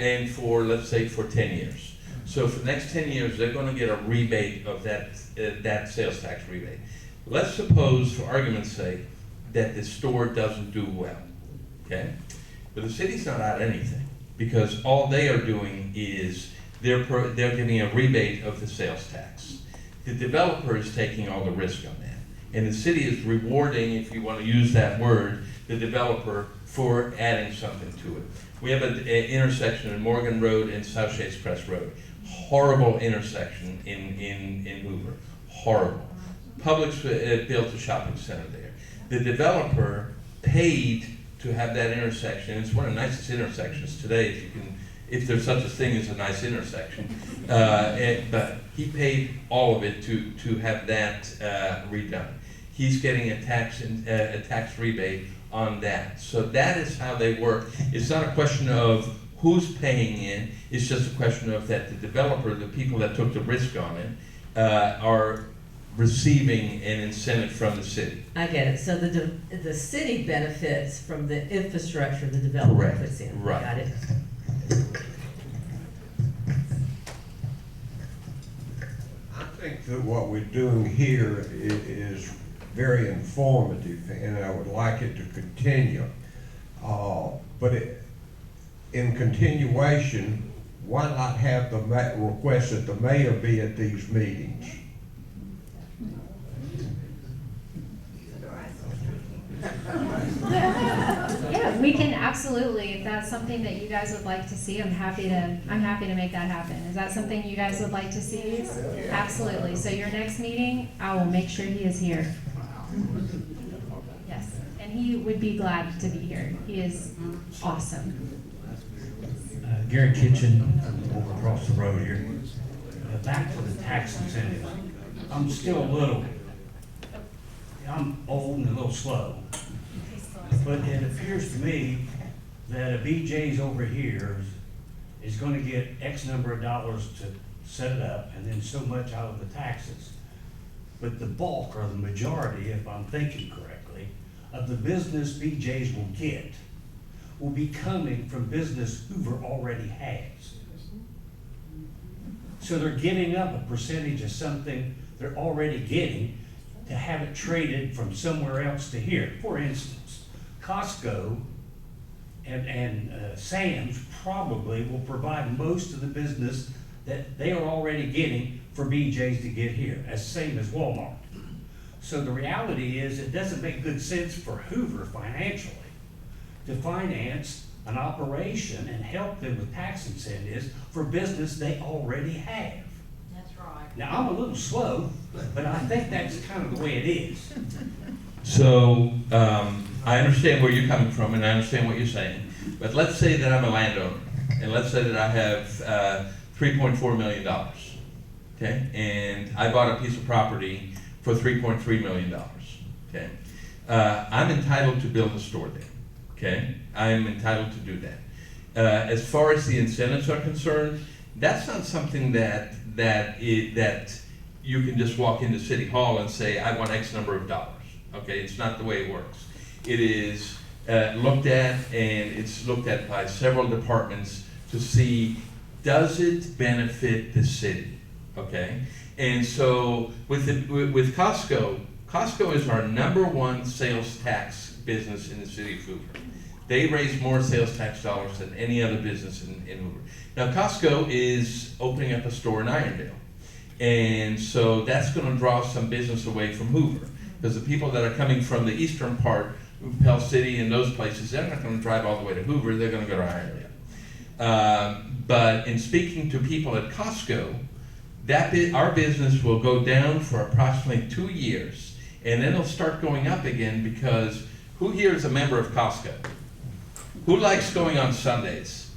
let's say for 10 years. So for the next 10 years, they're going to get a rebate of that sales tax rebate. Let's suppose, for argument's sake, that the store doesn't do well, okay? But the city's not out anything, because all they are doing is they're giving a rebate of the sales tax. The developer is taking all the risk on that, and the city is rewarding, if you want to use that word, the developer for adding something to it. We have an intersection in Morgan Road and South Shades Crest Road. Horrible intersection in Hoover. Horrible. Publix built a shopping center there. The developer paid to have that intersection. It's one of the nicest intersections today, if you can if there's such a thing as a nice intersection. But he paid all of it to have that redone. He's getting a tax rebate on that. So that is how they work. It's not a question of who's paying in, it's just a question of that the developer, the people that took the risk on it, are receiving an incentive from the city. I get it. So the city benefits from the infrastructure the developer Correct. puts in. Right. Got it. I think that what we're doing here is very informative, and I would like it to continue. But in continuation, why not have the request that the mayor be at these meetings? Yeah, we can absolutely, if that's something that you guys would like to see, I'm happy to make that happen. Is that something you guys would like to see? Absolutely. So your next meeting, I will make sure he is here. Yes, and he would be glad to be here. He is awesome. Gary Kitchen, over across the road here. Back to the tax incentives. I'm still I'm old and a little slow. But it appears to me that a BJ's over here is going to get X number of dollars to set it up and then so much out of the taxes. But the bulk or the majority, if I'm thinking correctly, of the business BJ's will get will be coming from business Hoover already has. So they're giving up a percentage of something they're already getting to have it traded from somewhere else to here. For instance, Costco and Sam's probably will provide most of the business that they are already getting for BJ's to get here, as same as Walmart. So the reality is it doesn't make good sense for Hoover financially to finance an operation and help them with tax incentives for business they already have. That's right. Now, I'm a little slow, but I think that's kind of the way it is. So, I understand where you're coming from and I understand what you're saying, but let's say that I'm a landowner and let's say that I have $3.4 million, okay? And I bought a piece of property for $3.3 million, okay? I'm entitled to build a store there, okay? I am entitled to do that. As far as the incentives are concerned, that's not something that you can just walk into City Hall and say, I want X number of dollars, okay? It's not the way it works. It is looked at, and it's looked at by several departments to see, does it benefit the city, okay? And so with Costco, Costco is our #1 sales tax business in the City of Hoover. They raise more sales tax dollars than any other business in Hoover. Now Costco is opening up a store in Irondale. And so that's going to draw some business away from Hoover. Because the people that are coming from the eastern part, Pell City and those places, they're not going to drive all the way to Hoover, they're going to go to Irondale. But in speaking to people at Costco, our business will go down for approximately 2 years, and then it'll start going up again because who here is a member of Costco? Who likes going on Sundays?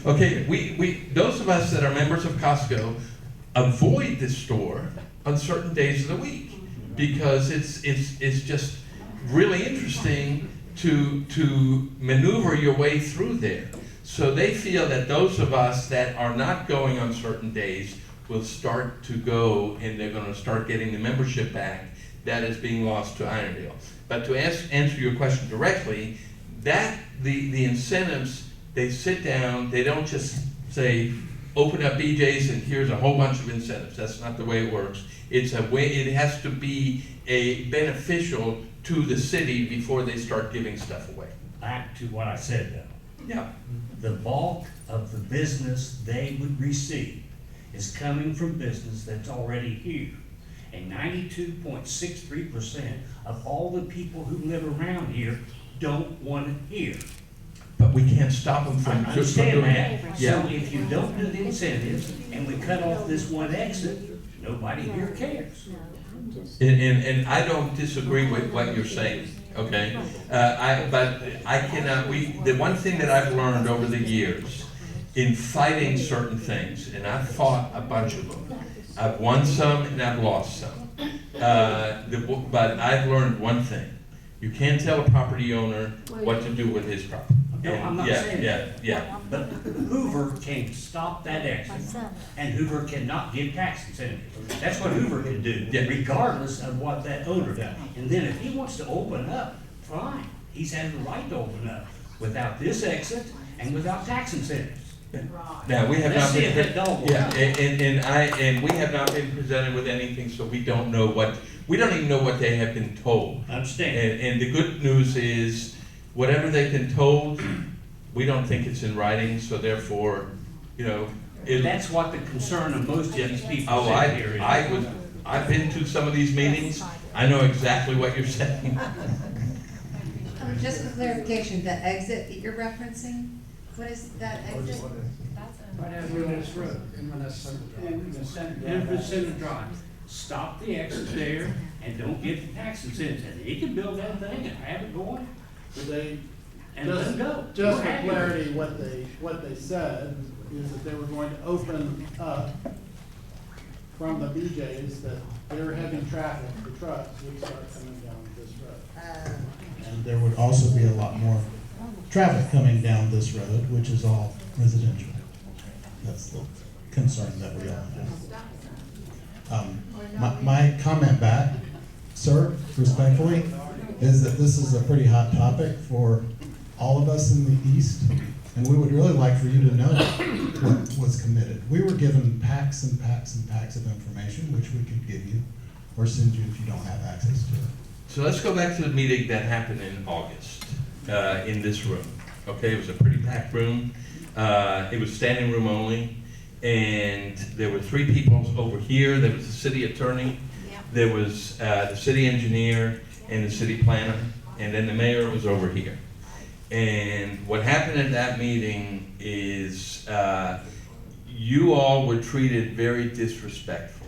Okay, we those of us that are members of Costco avoid this store on certain days of the week because it's just really interesting to maneuver your way through there. So they feel that those of us that are not going on certain days will start to go, and they're going to start getting the membership back that is being lost to Irondale. But to answer your question directly, that the incentives, they sit down, they don't just say, open up BJ's and here's a whole bunch of incentives. That's not the way it works. It's a way, it has to be beneficial to the city before they start giving stuff away. Back to what I said though. Yeah. The bulk of the business they would receive is coming from business that's already here. And 92.63% of all the people who live around here don't want it here. But we can't stop them from I understand doing that. it. So Yeah. if you don't do the incentives and we cut off this one exit, nobody here cares. And I don't disagree with what you're saying. okay? But I cannot, the one thing that I've learned over the years in fighting certain things, and I've fought a bunch of them. I've won some and I've lost some. But I've learned one thing. You can't tell a property owner what to do with his property. No, I'm not saying that. Yeah. But Hoover can stop that exit, and Hoover cannot give tax incentives. That's what Hoover can do, regardless of what that owner does. And then if he wants to open up, fine, he's had the right to open up without this exit and without tax incentives. Now, we have Let's not see been, if that dog will come. and we have not been presented with anything, so we don't know we don't even know what they have been told. I understand. And the good news is, whatever they've been told, we don't think it's in writing, so therefore, That's what the concern of most of these people Oh, sit here is. I've been to some of these meetings, I know exactly what you're saying. Just for clarification, the exit that you're referencing, what is that exit? Right out Inverness Road, Inverness Center Drive. Stop the exit there and don't give the tax incentives. And he can build that thing and have it going. And let them go. Just We're for happy. clarity, what they said is that they were going to open up from the BJ's, that they were having traffic, the trucks would start coming down this road. And there would also be a lot more traffic coming down this road, which is all residential. That's the concern that we all have. My comment back, sir, respectfully, is that this is a pretty hot topic for all of us in the East, and we would really like for you to know what was committed. We were given packs and packs and packs of information, which we could give you or send you if you don't have access to it. So let's go back to the meeting that happened in August, in this room. Okay, it was a pretty packed room. It was standing room only, and there were 3 people over here. There was the city attorney, there was the city engineer, and the city planner, and then the mayor was over here. And what happened at that meeting is you all were treated very disrespectful.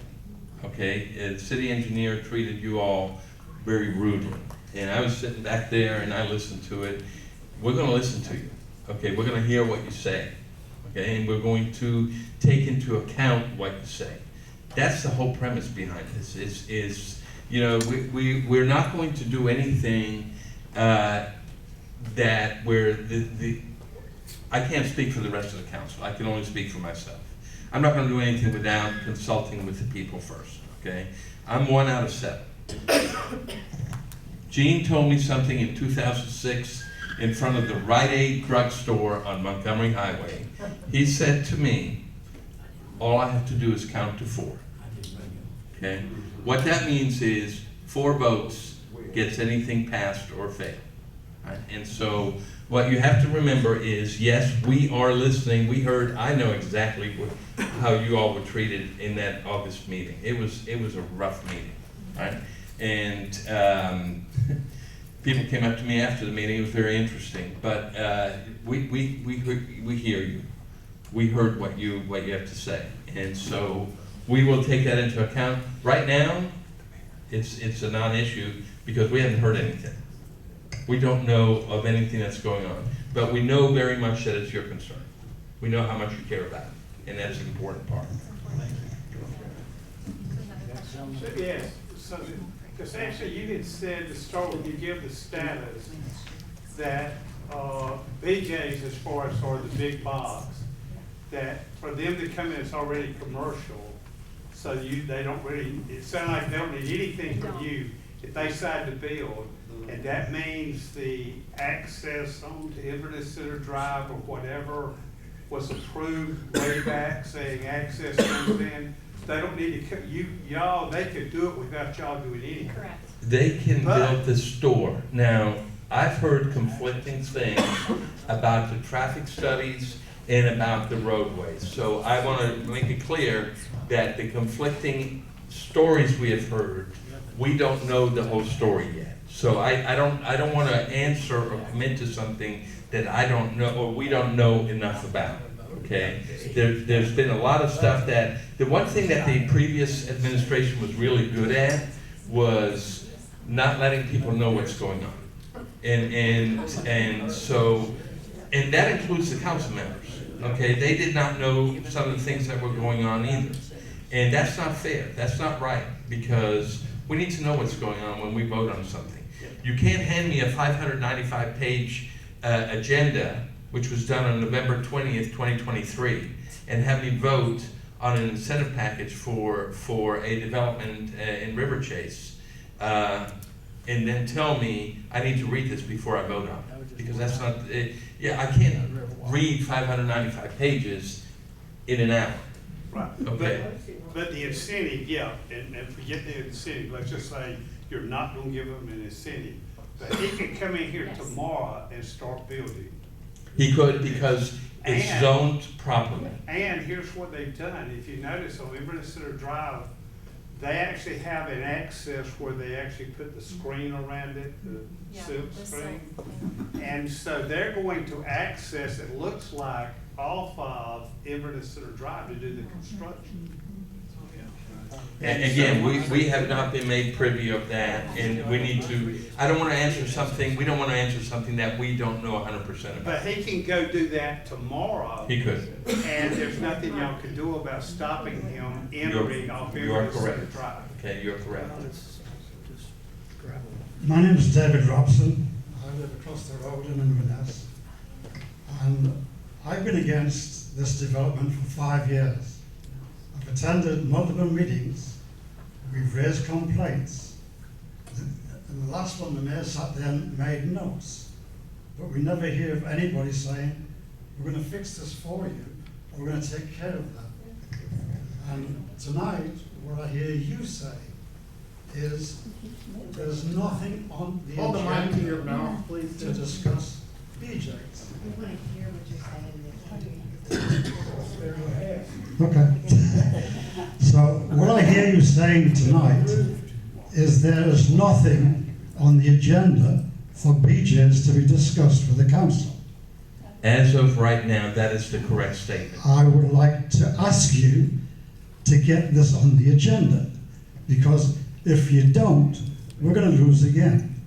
Okay, the city engineer treated you all very rudely. And I was sitting back there and I listened to it. We're going to listen to you. Okay, we're going to hear what you say. Okay, and we're going to take into account what you say. That's the whole premise behind this. We're not going to do anything that where I can't speak for the rest of the council. I can only speak for myself. I'm not going to do anything without consulting with the people first. Okay, I'm 1 out of 7. Gene told me something in 2006 in front of the Rite Aid drugstore on Montgomery Highway. He said to me, all I have to do is count to 4. Okay? What that means is 4 votes gets anything passed or failed. Right? And so what you have to remember is, yes, we are listening. We heard, I know exactly how you all were treated in that August meeting. It was a rough meeting. Right? And people came up to me after the meeting. It was very interesting. But we hear you. We heard what you have to say, and so we will take that into account. Right now, it's a non-issue because we haven't heard anything. We don't know of anything that's going on, but we know very much that it's your concern. We know how much you care about it, and that's an important part. So, yes, so, because actually you had said to start with, you give the status that BJ's, as far as sort of the big box, that for them to come in, it's already commercial, so they don't really, it sounds like they don't need anything from you if they decide to build, and that means the access onto Inverness Center Drive or whatever was approved way back, saying access comes in. They don't need to, y'all, they could do it without y'all doing anything. Correct. They can build the store. Now, I've heard conflicting things about the traffic studies and about the roadways. So I want to make it clear that the conflicting stories we have heard, we don't know the whole story yet. So I don't want to answer or commit to something that I don't know or we don't know enough about. Okay, there's been a lot of stuff that, the one thing that the previous administration was really good at was not letting people know what's going on. And so, and that includes the council members, okay? They did not know some of the things that were going on either. And that's not fair, that's not right, because we need to know what's going on when we vote on something. You can't hand me a 595-page agenda, which was done on November 20th, 2023, and have me vote on an incentive package for a development in River Chase, and then tell me I need to read this before I vote on it, because that's not, yeah, I can't read 595 pages in an hour. Right. Okay. But the incentive, yeah, and forget the incentive, let's just say you're not gonna give them an incentive. But he could come in here tomorrow and start building. He could, because it's And- zoned properly. And here's what they've done, if you notice on Inverness Drive, they actually have an access where they actually put the screen around it, the silk screen. And so they're going to access, it looks like, off of Inverness Drive to do the construction. And again, we have not been made privy of that, and we need to, I don't want to answer something, we don't want to answer something that we don't know 100% about. But he can go do that tomorrow. He could. And there's nothing y'all can do about stopping him entering off Inverness Drive. Okay, you're correct. My name is David Robson. I live across the road in Inverness. And I've been against this development for 5 years. I've attended multiple meetings. We've raised complaints. And the last one, the mayor sat there and made notes. But we never hear of anybody saying, we're going to fix this for you, or we're going to take care of that. And tonight, what I hear you say is there's nothing on the Hold the mic to your agenda mouth, please. to discuss BJ's. We want to hear what you're saying. Okay. So what I hear you saying tonight is there is nothing on the agenda for BJ's to be discussed with the council. As of right now, that is the correct statement. I would like to ask you to get this on the agenda, because if you don't, we're going to lose again.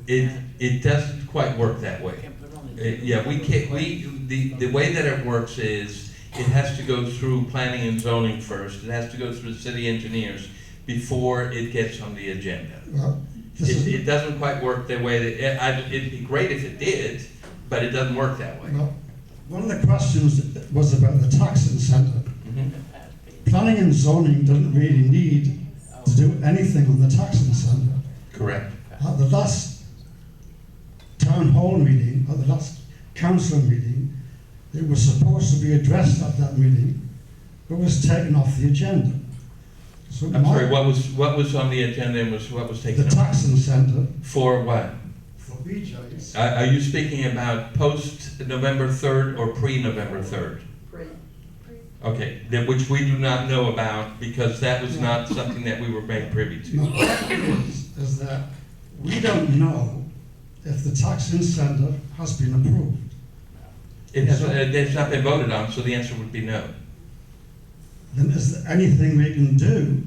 It doesn't quite work that way. Yeah, we can't, the way that it works is, it has to go through planning and zoning first, it has to go through the city engineers before it gets on the agenda. Well, It doesn't quite work the way that, it'd be great if it did, but it doesn't work that way. Well, one of the questions was about the tax incentive. Planning and zoning doesn't really need to do anything on the tax incentive. Correct. At the last town hall meeting, at the last council meeting, it was supposed to be addressed at that meeting, but was taken off the agenda. So I'm sorry, what was on the agenda and what was taken the off? tax incentive For what? for BJ's. Are you speaking about post-November 3rd or pre-November 3rd? Pre. Okay, which we do not know about, because that was not something that we were made privy to. No, what it is that we don't know if the tax incentive has been approved. It's not been voted on, so the answer would be no. Then is there anything we can do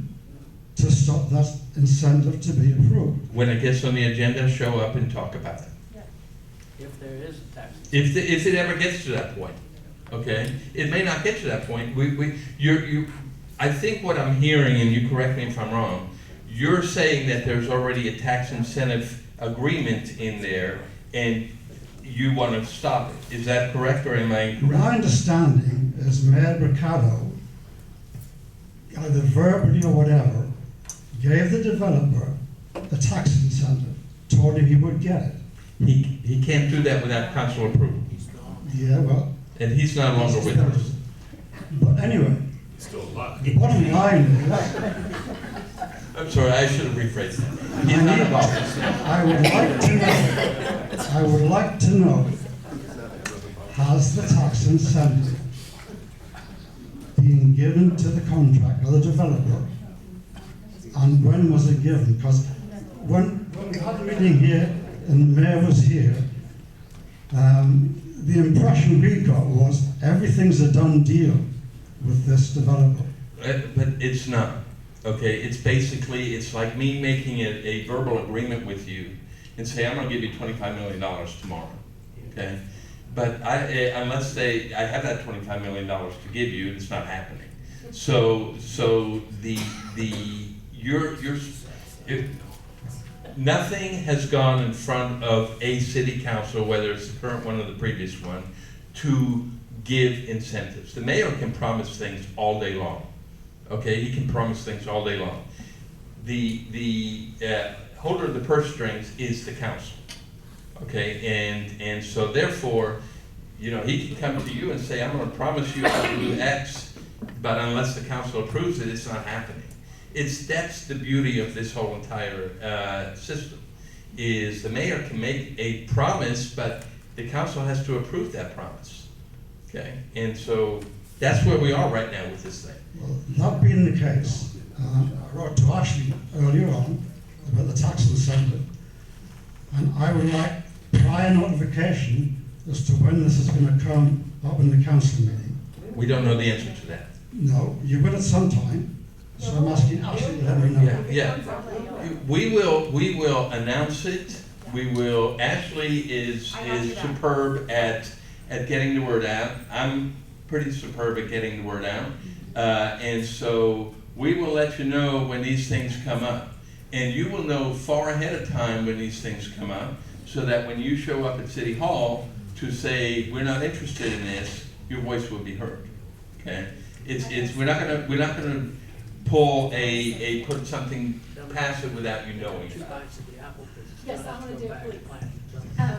to stop that incentive to be approved? When it gets on the agenda, show up and talk about it. If there is a tax. If it ever gets to that point, okay? It may not get to that point. I think what I'm hearing, and you correct me if I'm wrong, you're saying that there's already a tax incentive agreement in there, and you want to stop it. Is that correct, or am I incorrect? My understanding is Mayor Mercado, either verbally or whatever, gave the developer a tax incentive, told him he would get it. He can't do that without council approval. Yeah, well. And he's no longer with us. But anyway, the bottom line is, I'm sorry, I should have rephrased that. He's not involved. I would like to know, has the tax incentive been given to the contractor, the developer, and when was it given? Because when we had a meeting here and the mayor was here, the impression we got was everything's a done deal with this developer. But it's not, okay? It's basically, it's like me making a verbal agreement with you, and say, I'm gonna give you $25 million tomorrow, okay? But unless I have that $25 million to give you, it's not happening. So nothing has gone in front of a city council, whether it's the current one or the previous one, to give incentives. The mayor can promise things all day long. Okay, he can promise things all day long. The holder of the purse strings is the council. Okay, and so therefore, you know, he can come to you and say, I'm going to promise you I will do X, but unless the council approves it, it's not happening. That's the beauty of this whole entire system, is the mayor can make a promise, but the council has to approve that promise. Okay, and so that's where we are right now with this thing. Well, that being the case, I wrote to Ashley earlier on about the tax incentive, and I would like prior notification as to when this is going to come up in the council meeting. We don't know the answer to that. No, you will at some time. So I'm asking Ashley to let me know. Yeah. We will announce it. We will. Ashley is superb at getting the word out. I'm pretty superb at getting the word out, and so we will let you know when these things come up, and you will know far ahead of time when these things come up, so that when you show up at City Hall to say we're not interested in this, your voice will be heard. Okay. We're not gonna pull put something past it without you knowing. Yes, I want to do it, please.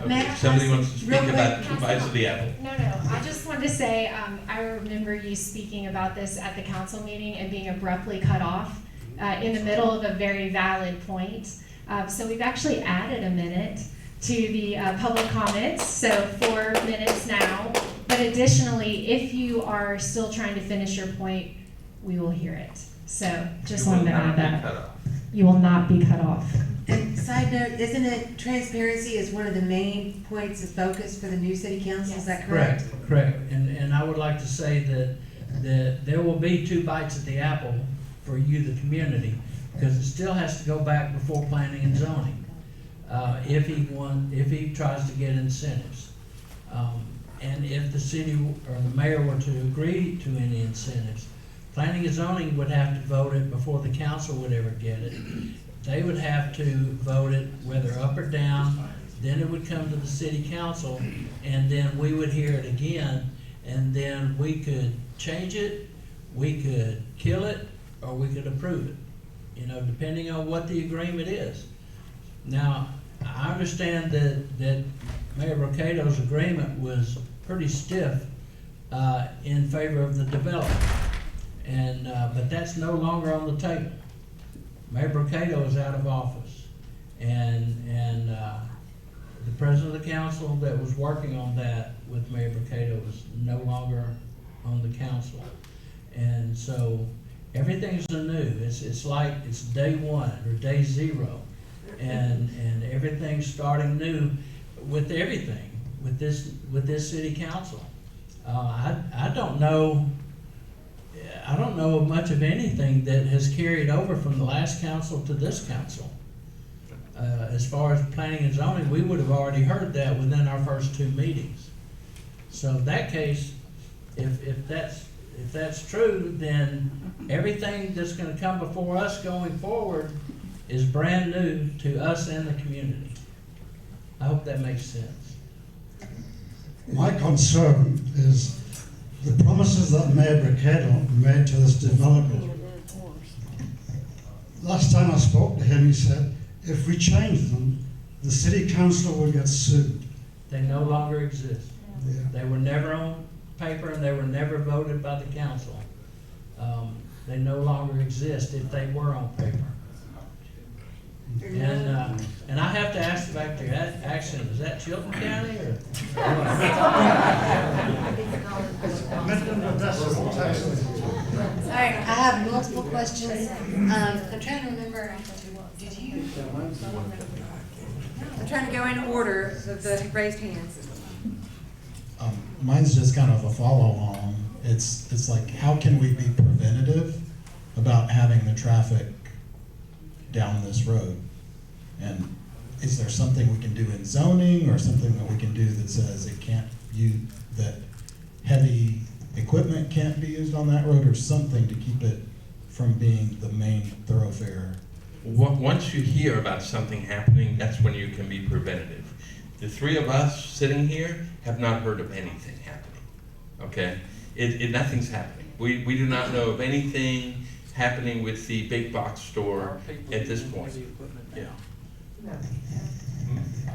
Okay, somebody wants to speak about 2 bites of the apple. No, I just wanted to say, I remember you speaking about this at the council meeting and being abruptly cut off in the middle of a very valid point. So we've actually added a minute to the public comments, so 4 minutes now. But additionally, if you are still trying to finish your point, we will hear it. So just wanted to add that. You will not be cut off. And side note, isn't it transparency is one of the main points of focus for the new city council? Yes. Is that correct? Correct. And I would like to say that there will be 2 bites at the apple for you, the community, because it still has to go back before planning and zoning. If he tries to get incentives. And if the city or the mayor were to agree to any incentives, planning and zoning would have to vote it before the council would ever get it. They would have to vote it whether up or down, then it would come to the city council, and then we would hear it again, and then we could change it, we could kill it, or we could approve it, you know, depending on what the agreement is. Now, I understand that Mayor Brocado's agreement was pretty stiff in favor of the development, and but that's no longer on the table. Mayor Brocado is out of office, and the president of the council that was working on that with Mayor Brocado is no longer on the council, and so everything's anew. It's like it's day 1 or day 0, and everything's starting new with everything with this city council. I don't know much of anything that has carried over from the last council to this council. As far as planning and zoning, we would have already heard that within our first 2 meetings. So in that case, if that's true, then everything that's going to come before us going forward is brand new to us and the community. I hope that makes sense. My concern is the promises that Mayor Brocado made to this developer. Last time I spoke to him, he said, if we change them, the city council will get sued. They no longer exist. Yeah. They were never on paper and they were never voted by the council. They no longer exist if they were on paper. And I have to ask about your accent. Is that Chilton County or? Sorry, I have multiple questions. I'm trying to remember. Did you? I'm trying to go in order of the raised hands. Mine's just kind of a follow-on. It's like, how can we be preventative about having the traffic down this road? And is there something we can do in zoning or something that we can do that says it can't that heavy equipment can't be used on that road, or something to keep it from being the main thoroughfare? Once you hear about something happening, that's when you can be preventative. The three of us sitting here have not heard of anything happening, okay? Nothing's happening. We do not know of anything happening with the big box store at this point. Yeah.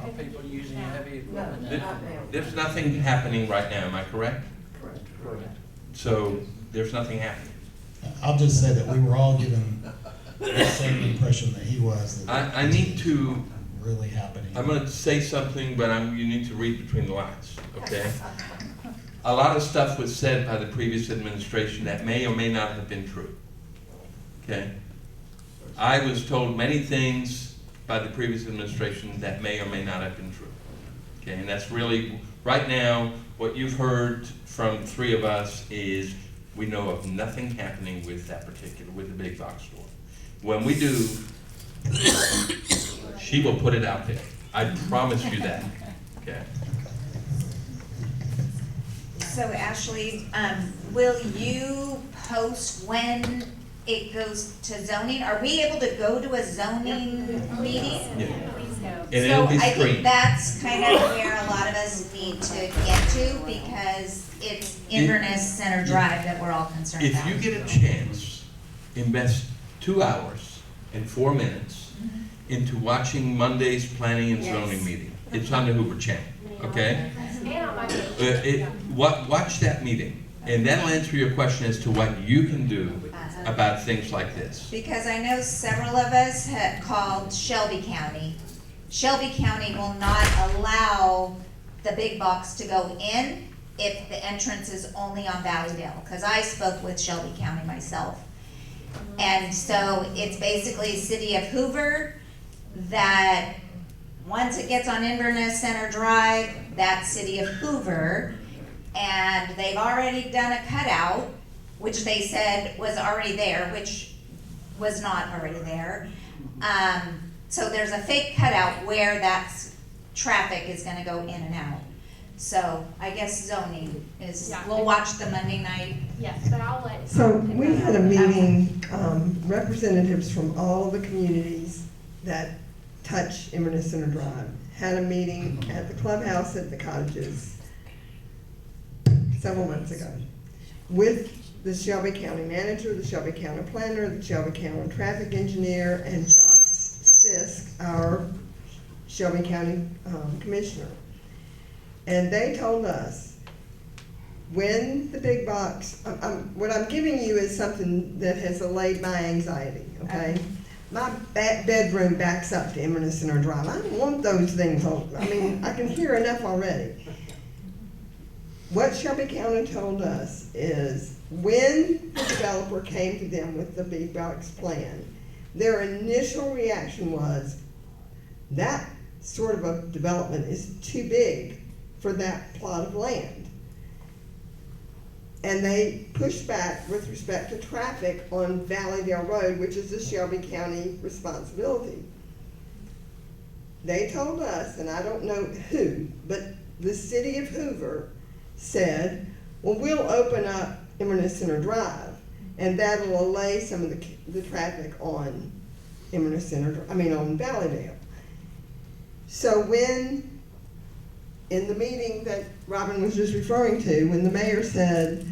Are people using heavy equipment now? There's nothing happening right now, am I correct? Correct. So there's nothing happening. I'll just say that we were all given the same impression that he was. That I need to, really happening. I'm going to say something, but you need to read between the lines, okay? A lot of stuff was said by the previous administration that may or may not have been true, okay? I was told many things by the previous administration that may or may not have been true, okay? And that's really, right now, what you've heard from the three of us is we know of nothing happening with with the big box store. When we do, she will put it out there. I promise you that, okay? So Ashley, will you post when it goes to zoning? Are we able to go to a zoning meeting? Yeah. Please go. And it'll be So I think streamed. that's kind of where a lot of us need to get to, because it's Inverness Center Drive that we're all concerned If about. you get a chance, invest 2 hours and 4 minutes into watching Monday's planning and zoning Yes. meeting. It's on the Hoover channel, okay? And on my page. Watch that meeting, and that'll answer your question as to what you can do about things like this. Because I know several of us had called Shelby County. Shelby County will not allow the big box to go in if the entrance is only on Valleydale, because I spoke with Shelby County myself. And so it's basically City of Hoover that once it gets on Inverness Center Drive, that's City of Hoover. And they've already done a cutout, which they said was already there, which was not already there. So there's a fake cutout where that traffic is gonna go in and out. So I guess zoning is, Yeah. we'll watch the Monday night. Yes, but I'll let. So we had a meeting, representatives from all the communities that touch Inverness Center Drive, had a meeting at the clubhouse at the cottages several months ago with the Shelby County manager, the Shelby County planner, the Shelby County traffic engineer, and Josh Sisk, our Shelby County commissioner. And they told us, when the big box, what I'm giving you is something that has allayed my anxiety, okay? My bedroom backs up to Inverness Center Drive. I don't want those things on, I mean, I can hear enough already. What Shelby County told us is, when the developer came to them with the big box plan, their initial reaction was, that sort of a development is too big for that plot of land. And they pushed back with respect to traffic on Valleydale Road, which is the Shelby County responsibility. They told us, and I don't know who, but the City of Hoover said, well, we'll open up Inverness Center Drive, and that'll allay some of the traffic on Inverness Center, on Valleydale. So when, in the meeting that Robin was just referring to, when the mayor said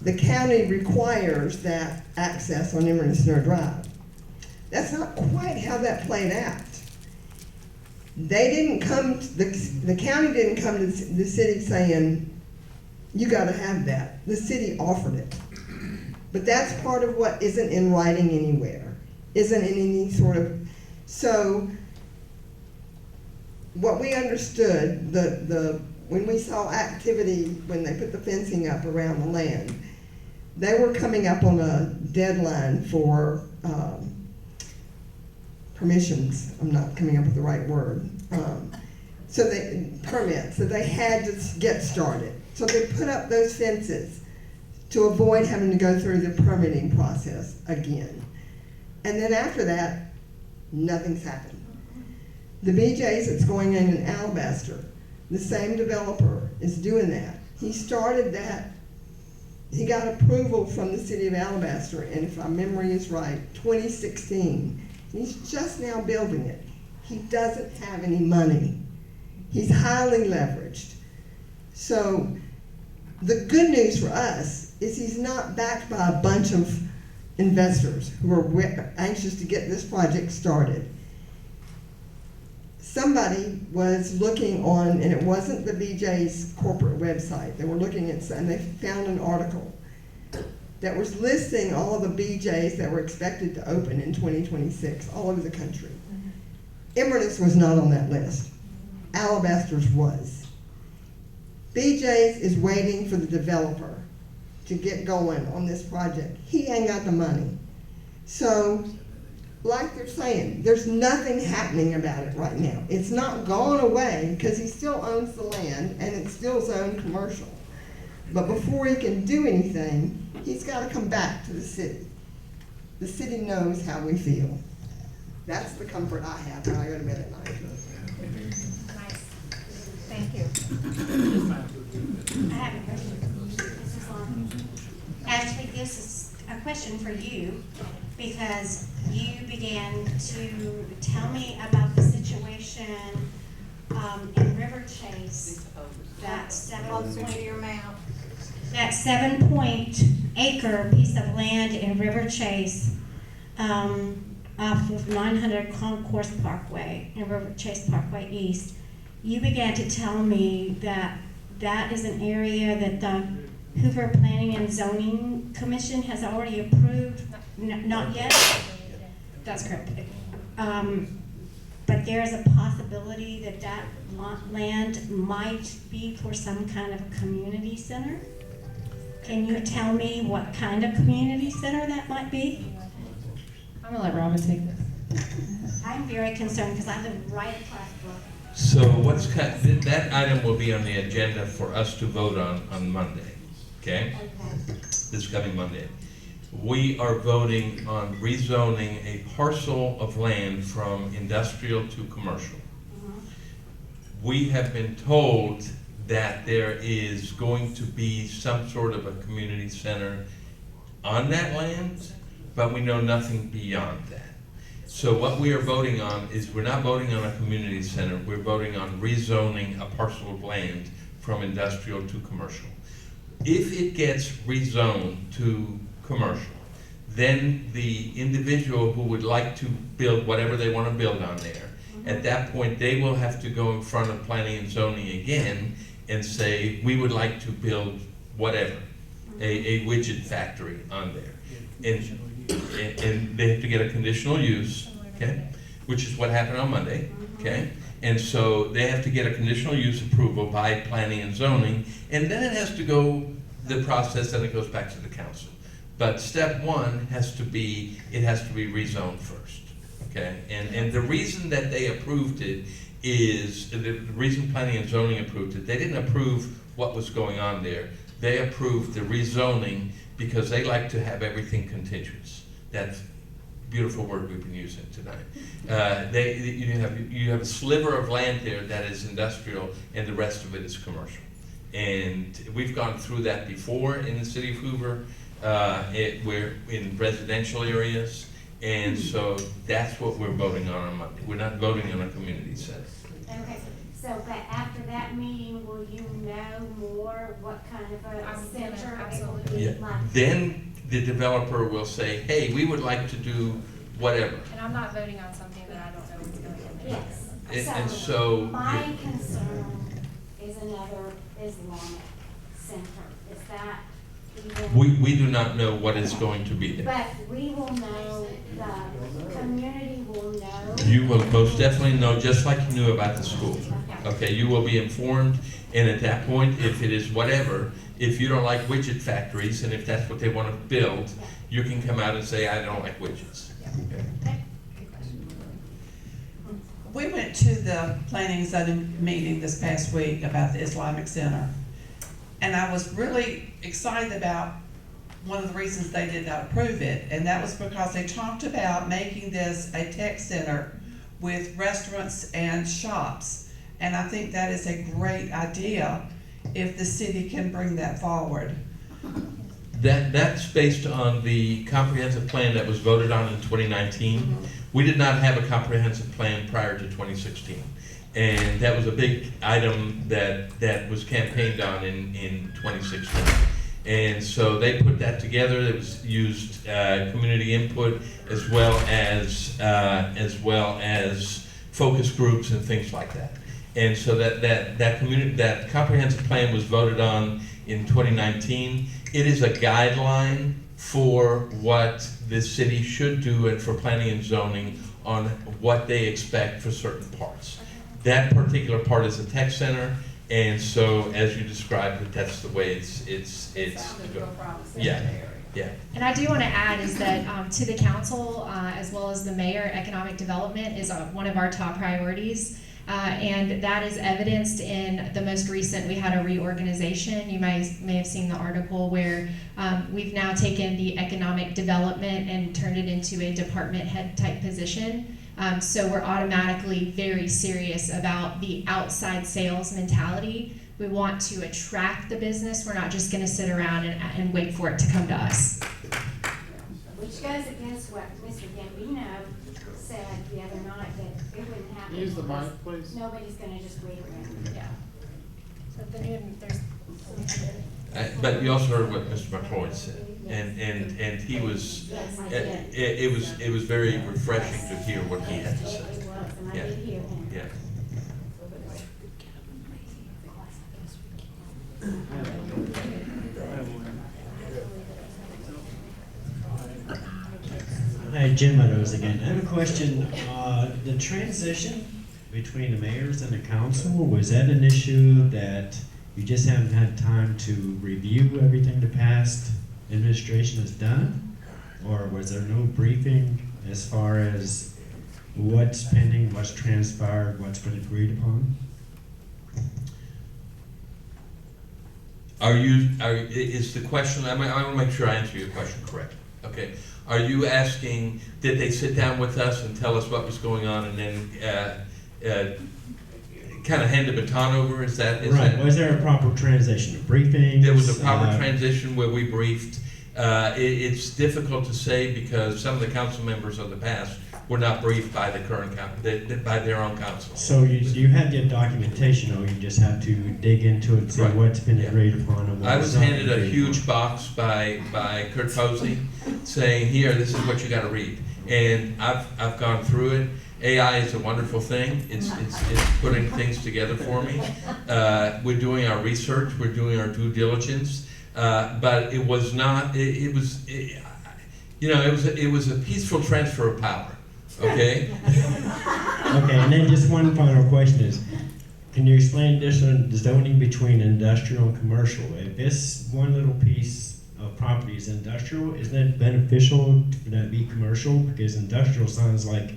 the county requires that access on Inverness Center Drive, that's not quite how that played out. They didn't come, the county didn't come to the city saying, you gotta have that. The city offered it. But that's part of what isn't in writing anywhere, isn't in any sort of, so what we understood, when we saw activity, when they put the fencing up around the land, they were coming up on a deadline for permissions. I'm not coming up with the right word. Permits, so they had to get started. So they put up those fences to avoid having to go through the permitting process again. And then after that, nothing's happened. The BJ's that's going in Alabaster, the same developer is doing that. He started that, he got approval from the city of Alabaster, and if my memory is right, 2016. He's just now building it. He doesn't have any money. He's highly leveraged. So the good news for us is he's not backed by a bunch of investors who are anxious to get this project started. Somebody was looking on, and it wasn't the BJ's corporate website, they were looking at, and they found an article that was listing all of the BJ's that were expected to open in 2026 all over the country. Inverness was not on that list. Alabaster's was. BJ's is waiting for the developer to get going on this project. He ain't got the money. So, like they're saying, there's nothing happening about it right now. It's not gone away because he still owns the land and it's still zoned commercial. But before he can do anything, he's got to come back to the city. The city knows how we feel. That's the comfort I have when I go to bed at night. Nice. Thank you. I have a question. Actually, this is a question for you because you began to tell me about the situation in River Chase, that 7-point-acre piece of land in River Chase off of 900 Concourse Parkway and River Chase Parkway East. You began to tell me that that is an area that the Hoover Planning and Zoning Commission has already approved. Not yet? That's correct. But there's a possibility that that land might be for some kind of community center. Can you tell me what kind of community center that might be? I'm gonna let Robin take this. I'm very concerned because I live right across the. So that item will be on the agenda for us to vote on Monday, okay? This coming Monday. We are voting on rezoning a parcel of land from industrial to commercial. We have been told that there is going to be some sort of a community center on that land, but we know nothing beyond that. So what we are voting on is, we're not voting on a community center, we're voting on rezoning a parcel of land from industrial to commercial. If it gets rezoned to commercial, then the individual who would like to build whatever they want to build on there, at that point they will have to go in front of planning and zoning again and say, we would like to build whatever, a widget factory on there. And they have to get a conditional use, okay, which is what happened on Monday, okay? And so they have to get a conditional use approval by planning and zoning, and then it has to go the process, and it goes back to the council. But step one has to be, it has to be rezoned first, okay? And the reason that they approved it is, the reason planning and zoning approved it, they didn't approve what was going on there. They approved the rezoning because they like to have everything contiguous. That's a beautiful word we've been using tonight. You have a sliver of land there that is industrial and the rest of it is commercial. And we've gone through that before in the City of Hoover. We're in residential areas, and so that's what we're voting on Monday. We're not voting on a community center. Okay, so but after that meeting, will you know more what kind of a center it will be? Yeah. Like? Then the developer will say, hey, we would like to do whatever. And I'm not voting on something that I don't know what's going in there. Yes. And so My concern is another Islamic center. Is that even? we do not know what is going to be there. But we will know, the community will know. You will most definitely know, just like you knew about the school. Okay, you will be informed, and at that point, if it is whatever, if you don't like widget factories, and if that's what they want to build, you can come out and say, I don't like widgets. Okay. We went to the planning and zoning meeting this past week about the Islamic Center. And I was really excited about one of the reasons they did not approve it. And that was because they talked about making this a tech center with restaurants and shops. And I think that is a great idea if the city can bring that forward. That's based on the comprehensive plan that was voted on in 2019. We did not have a comprehensive plan prior to 2016. And that was a big item that was campaigned on in 2016. And so they put that together. It was used community input as well as focus groups and things like that. And so that comprehensive plan was voted on in 2019. It is a guideline for what the city should do and for planning and zoning on what they expect for certain parts. That particular part is a tech center, and so as you described it, that's the way it's yeah. And I do want to add is that to the council, as well as the mayor, economic development is one of our top priorities. And that is evidenced in the most recent, we had a reorganization. You may have seen the article where we've now taken the economic development and turned it into a department head type position. So we're automatically very serious about the outside sales mentality. We want to attract the business. We're not just going to sit around and wait for it to come to us. Which goes against what Mr. Gambino said the other night, that it wouldn't happen. Use the mic, please. Nobody's going to just wait around. Yeah. So then there's. But you also heard what Mr. McCloy said, and he was. It was very refreshing to hear what he had to say. Yeah. Hi, Jim Meadows again. I have a question. The transition between the mayors and the council, was that an issue that you just haven't had time to review everything the past administration has done? Or was there no briefing as far as what's pending, what's transpired, what's been agreed upon? Is the question, I want to make sure I answer your question correctly. Okay. Are you asking, did they sit down with us and tell us what was going on and then kind of hand the baton over? Is that Right. Was there a proper transition of briefings? There was a proper transition where we briefed. It's difficult to say because some of the council members of the past were not briefed by the current by their own council. So you had the documentation, or you just have to dig into it and see what's been agreed upon and what's I was not handed a agreed huge upon. box by Kurt Posey saying, here, this is what you got to read. And I've gone through it. AI is a wonderful thing. It's putting things together for me. We're doing our research. We're doing our due diligence. But it was not. It was a peaceful transfer of power. Okay. Okay, and then just one final question is, can you explain the difference in zoning between industrial and commercial? If this one little piece of property is industrial, isn't it beneficial to that be commercial? Because industrial sounds like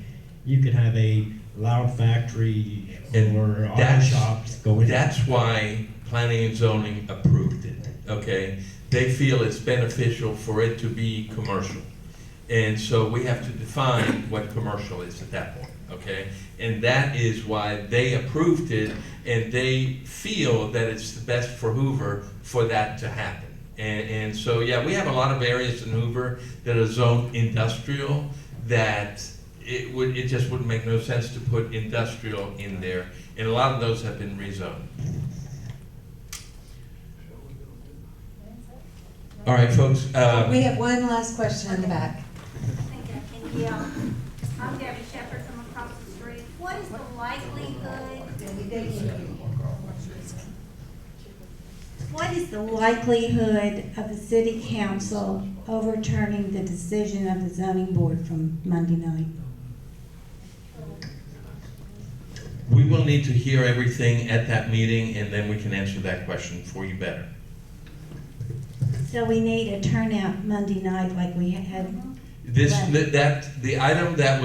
you could have a loud factory or auto shops going. That's why planning and zoning approved it. Okay, they feel it's beneficial for it to be commercial. And so we have to define what commercial is at that point, okay? And that is why they approved it, and they feel that it's the best for Hoover for that to happen. And so, yeah, we have a lot of areas in Hoover that are zoned industrial that it just wouldn't make no sense to put industrial in there. And a lot of those have been rezoned. All right, folks. We have one last question in the back. Yeah, I'm Debbie Shepherd from across the street. What is the likelihood? What is the likelihood of the city council overturning the decision of the zoning board from Monday night? We will need to hear everything at that meeting, and then we can answer that question for you better. So we need a turnout Monday night like we had. The item that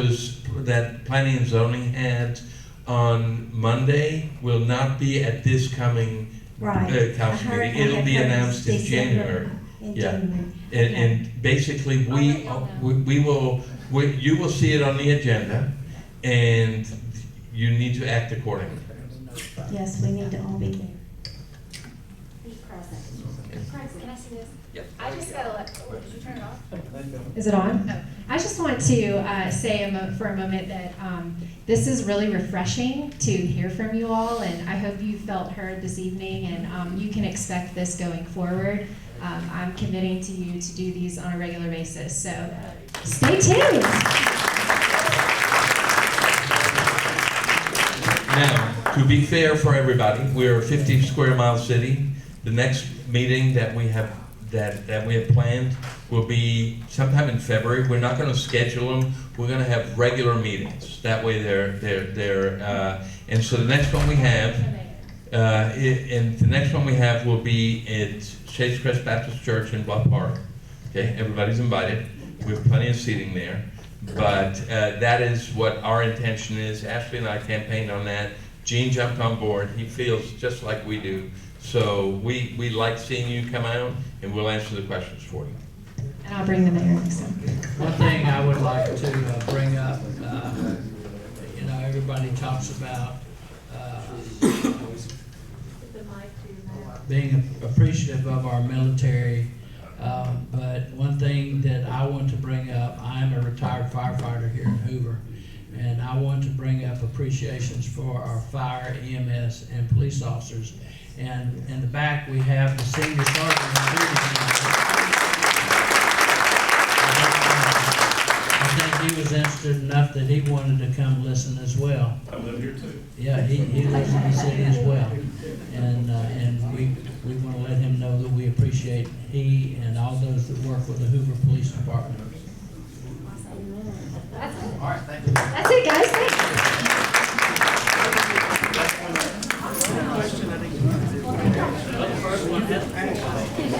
planning and zoning had on Monday will not be at this coming council meeting. It'll be announced in January. And basically you will see it on the agenda, and you need to act accordingly. Yes, we need to all be there. Can I see this? Yep. I just gotta did you turn it off? Is it on? Oh. I just want to say for a moment that this is really refreshing to hear from you all, and I hope you felt heard this evening, and you can expect this going forward. I'm committing to you to do these on a regular basis, so stay tuned. Now, to be fair for everybody, we're a 50 square mile city. The next meeting that we have planned will be sometime in February. We're not going to schedule them. We're going to have regular meetings. That way, and so the next one we have, will be at Shades Crest Baptist Church in Bluff Park. Okay, everybody's invited. We have plenty of seating there. But that is what our intention is. Ashley and I campaigned on that. Gene jumped on board. He feels just like we do. So we like seeing you come out, and we'll answer the questions for you. And I'll bring the mayor next time. One thing I would like to bring up, everybody talks about being appreciative of our military, but one thing that I want to bring up, I'm a retired firefighter here in Hoover, and I want to bring up appreciations for our fire, EMS, and police officers. And in the back, we have the senior sergeant. I think he was interested enough that he wanted to come listen as well. I live here too. Yeah, he lives in the city as well. And we want to let him know that we appreciate he and all those that work with the Hoover Police Department. That's it. All right, thank you. That's it, guys. Thanks.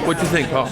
What do you think, Paul?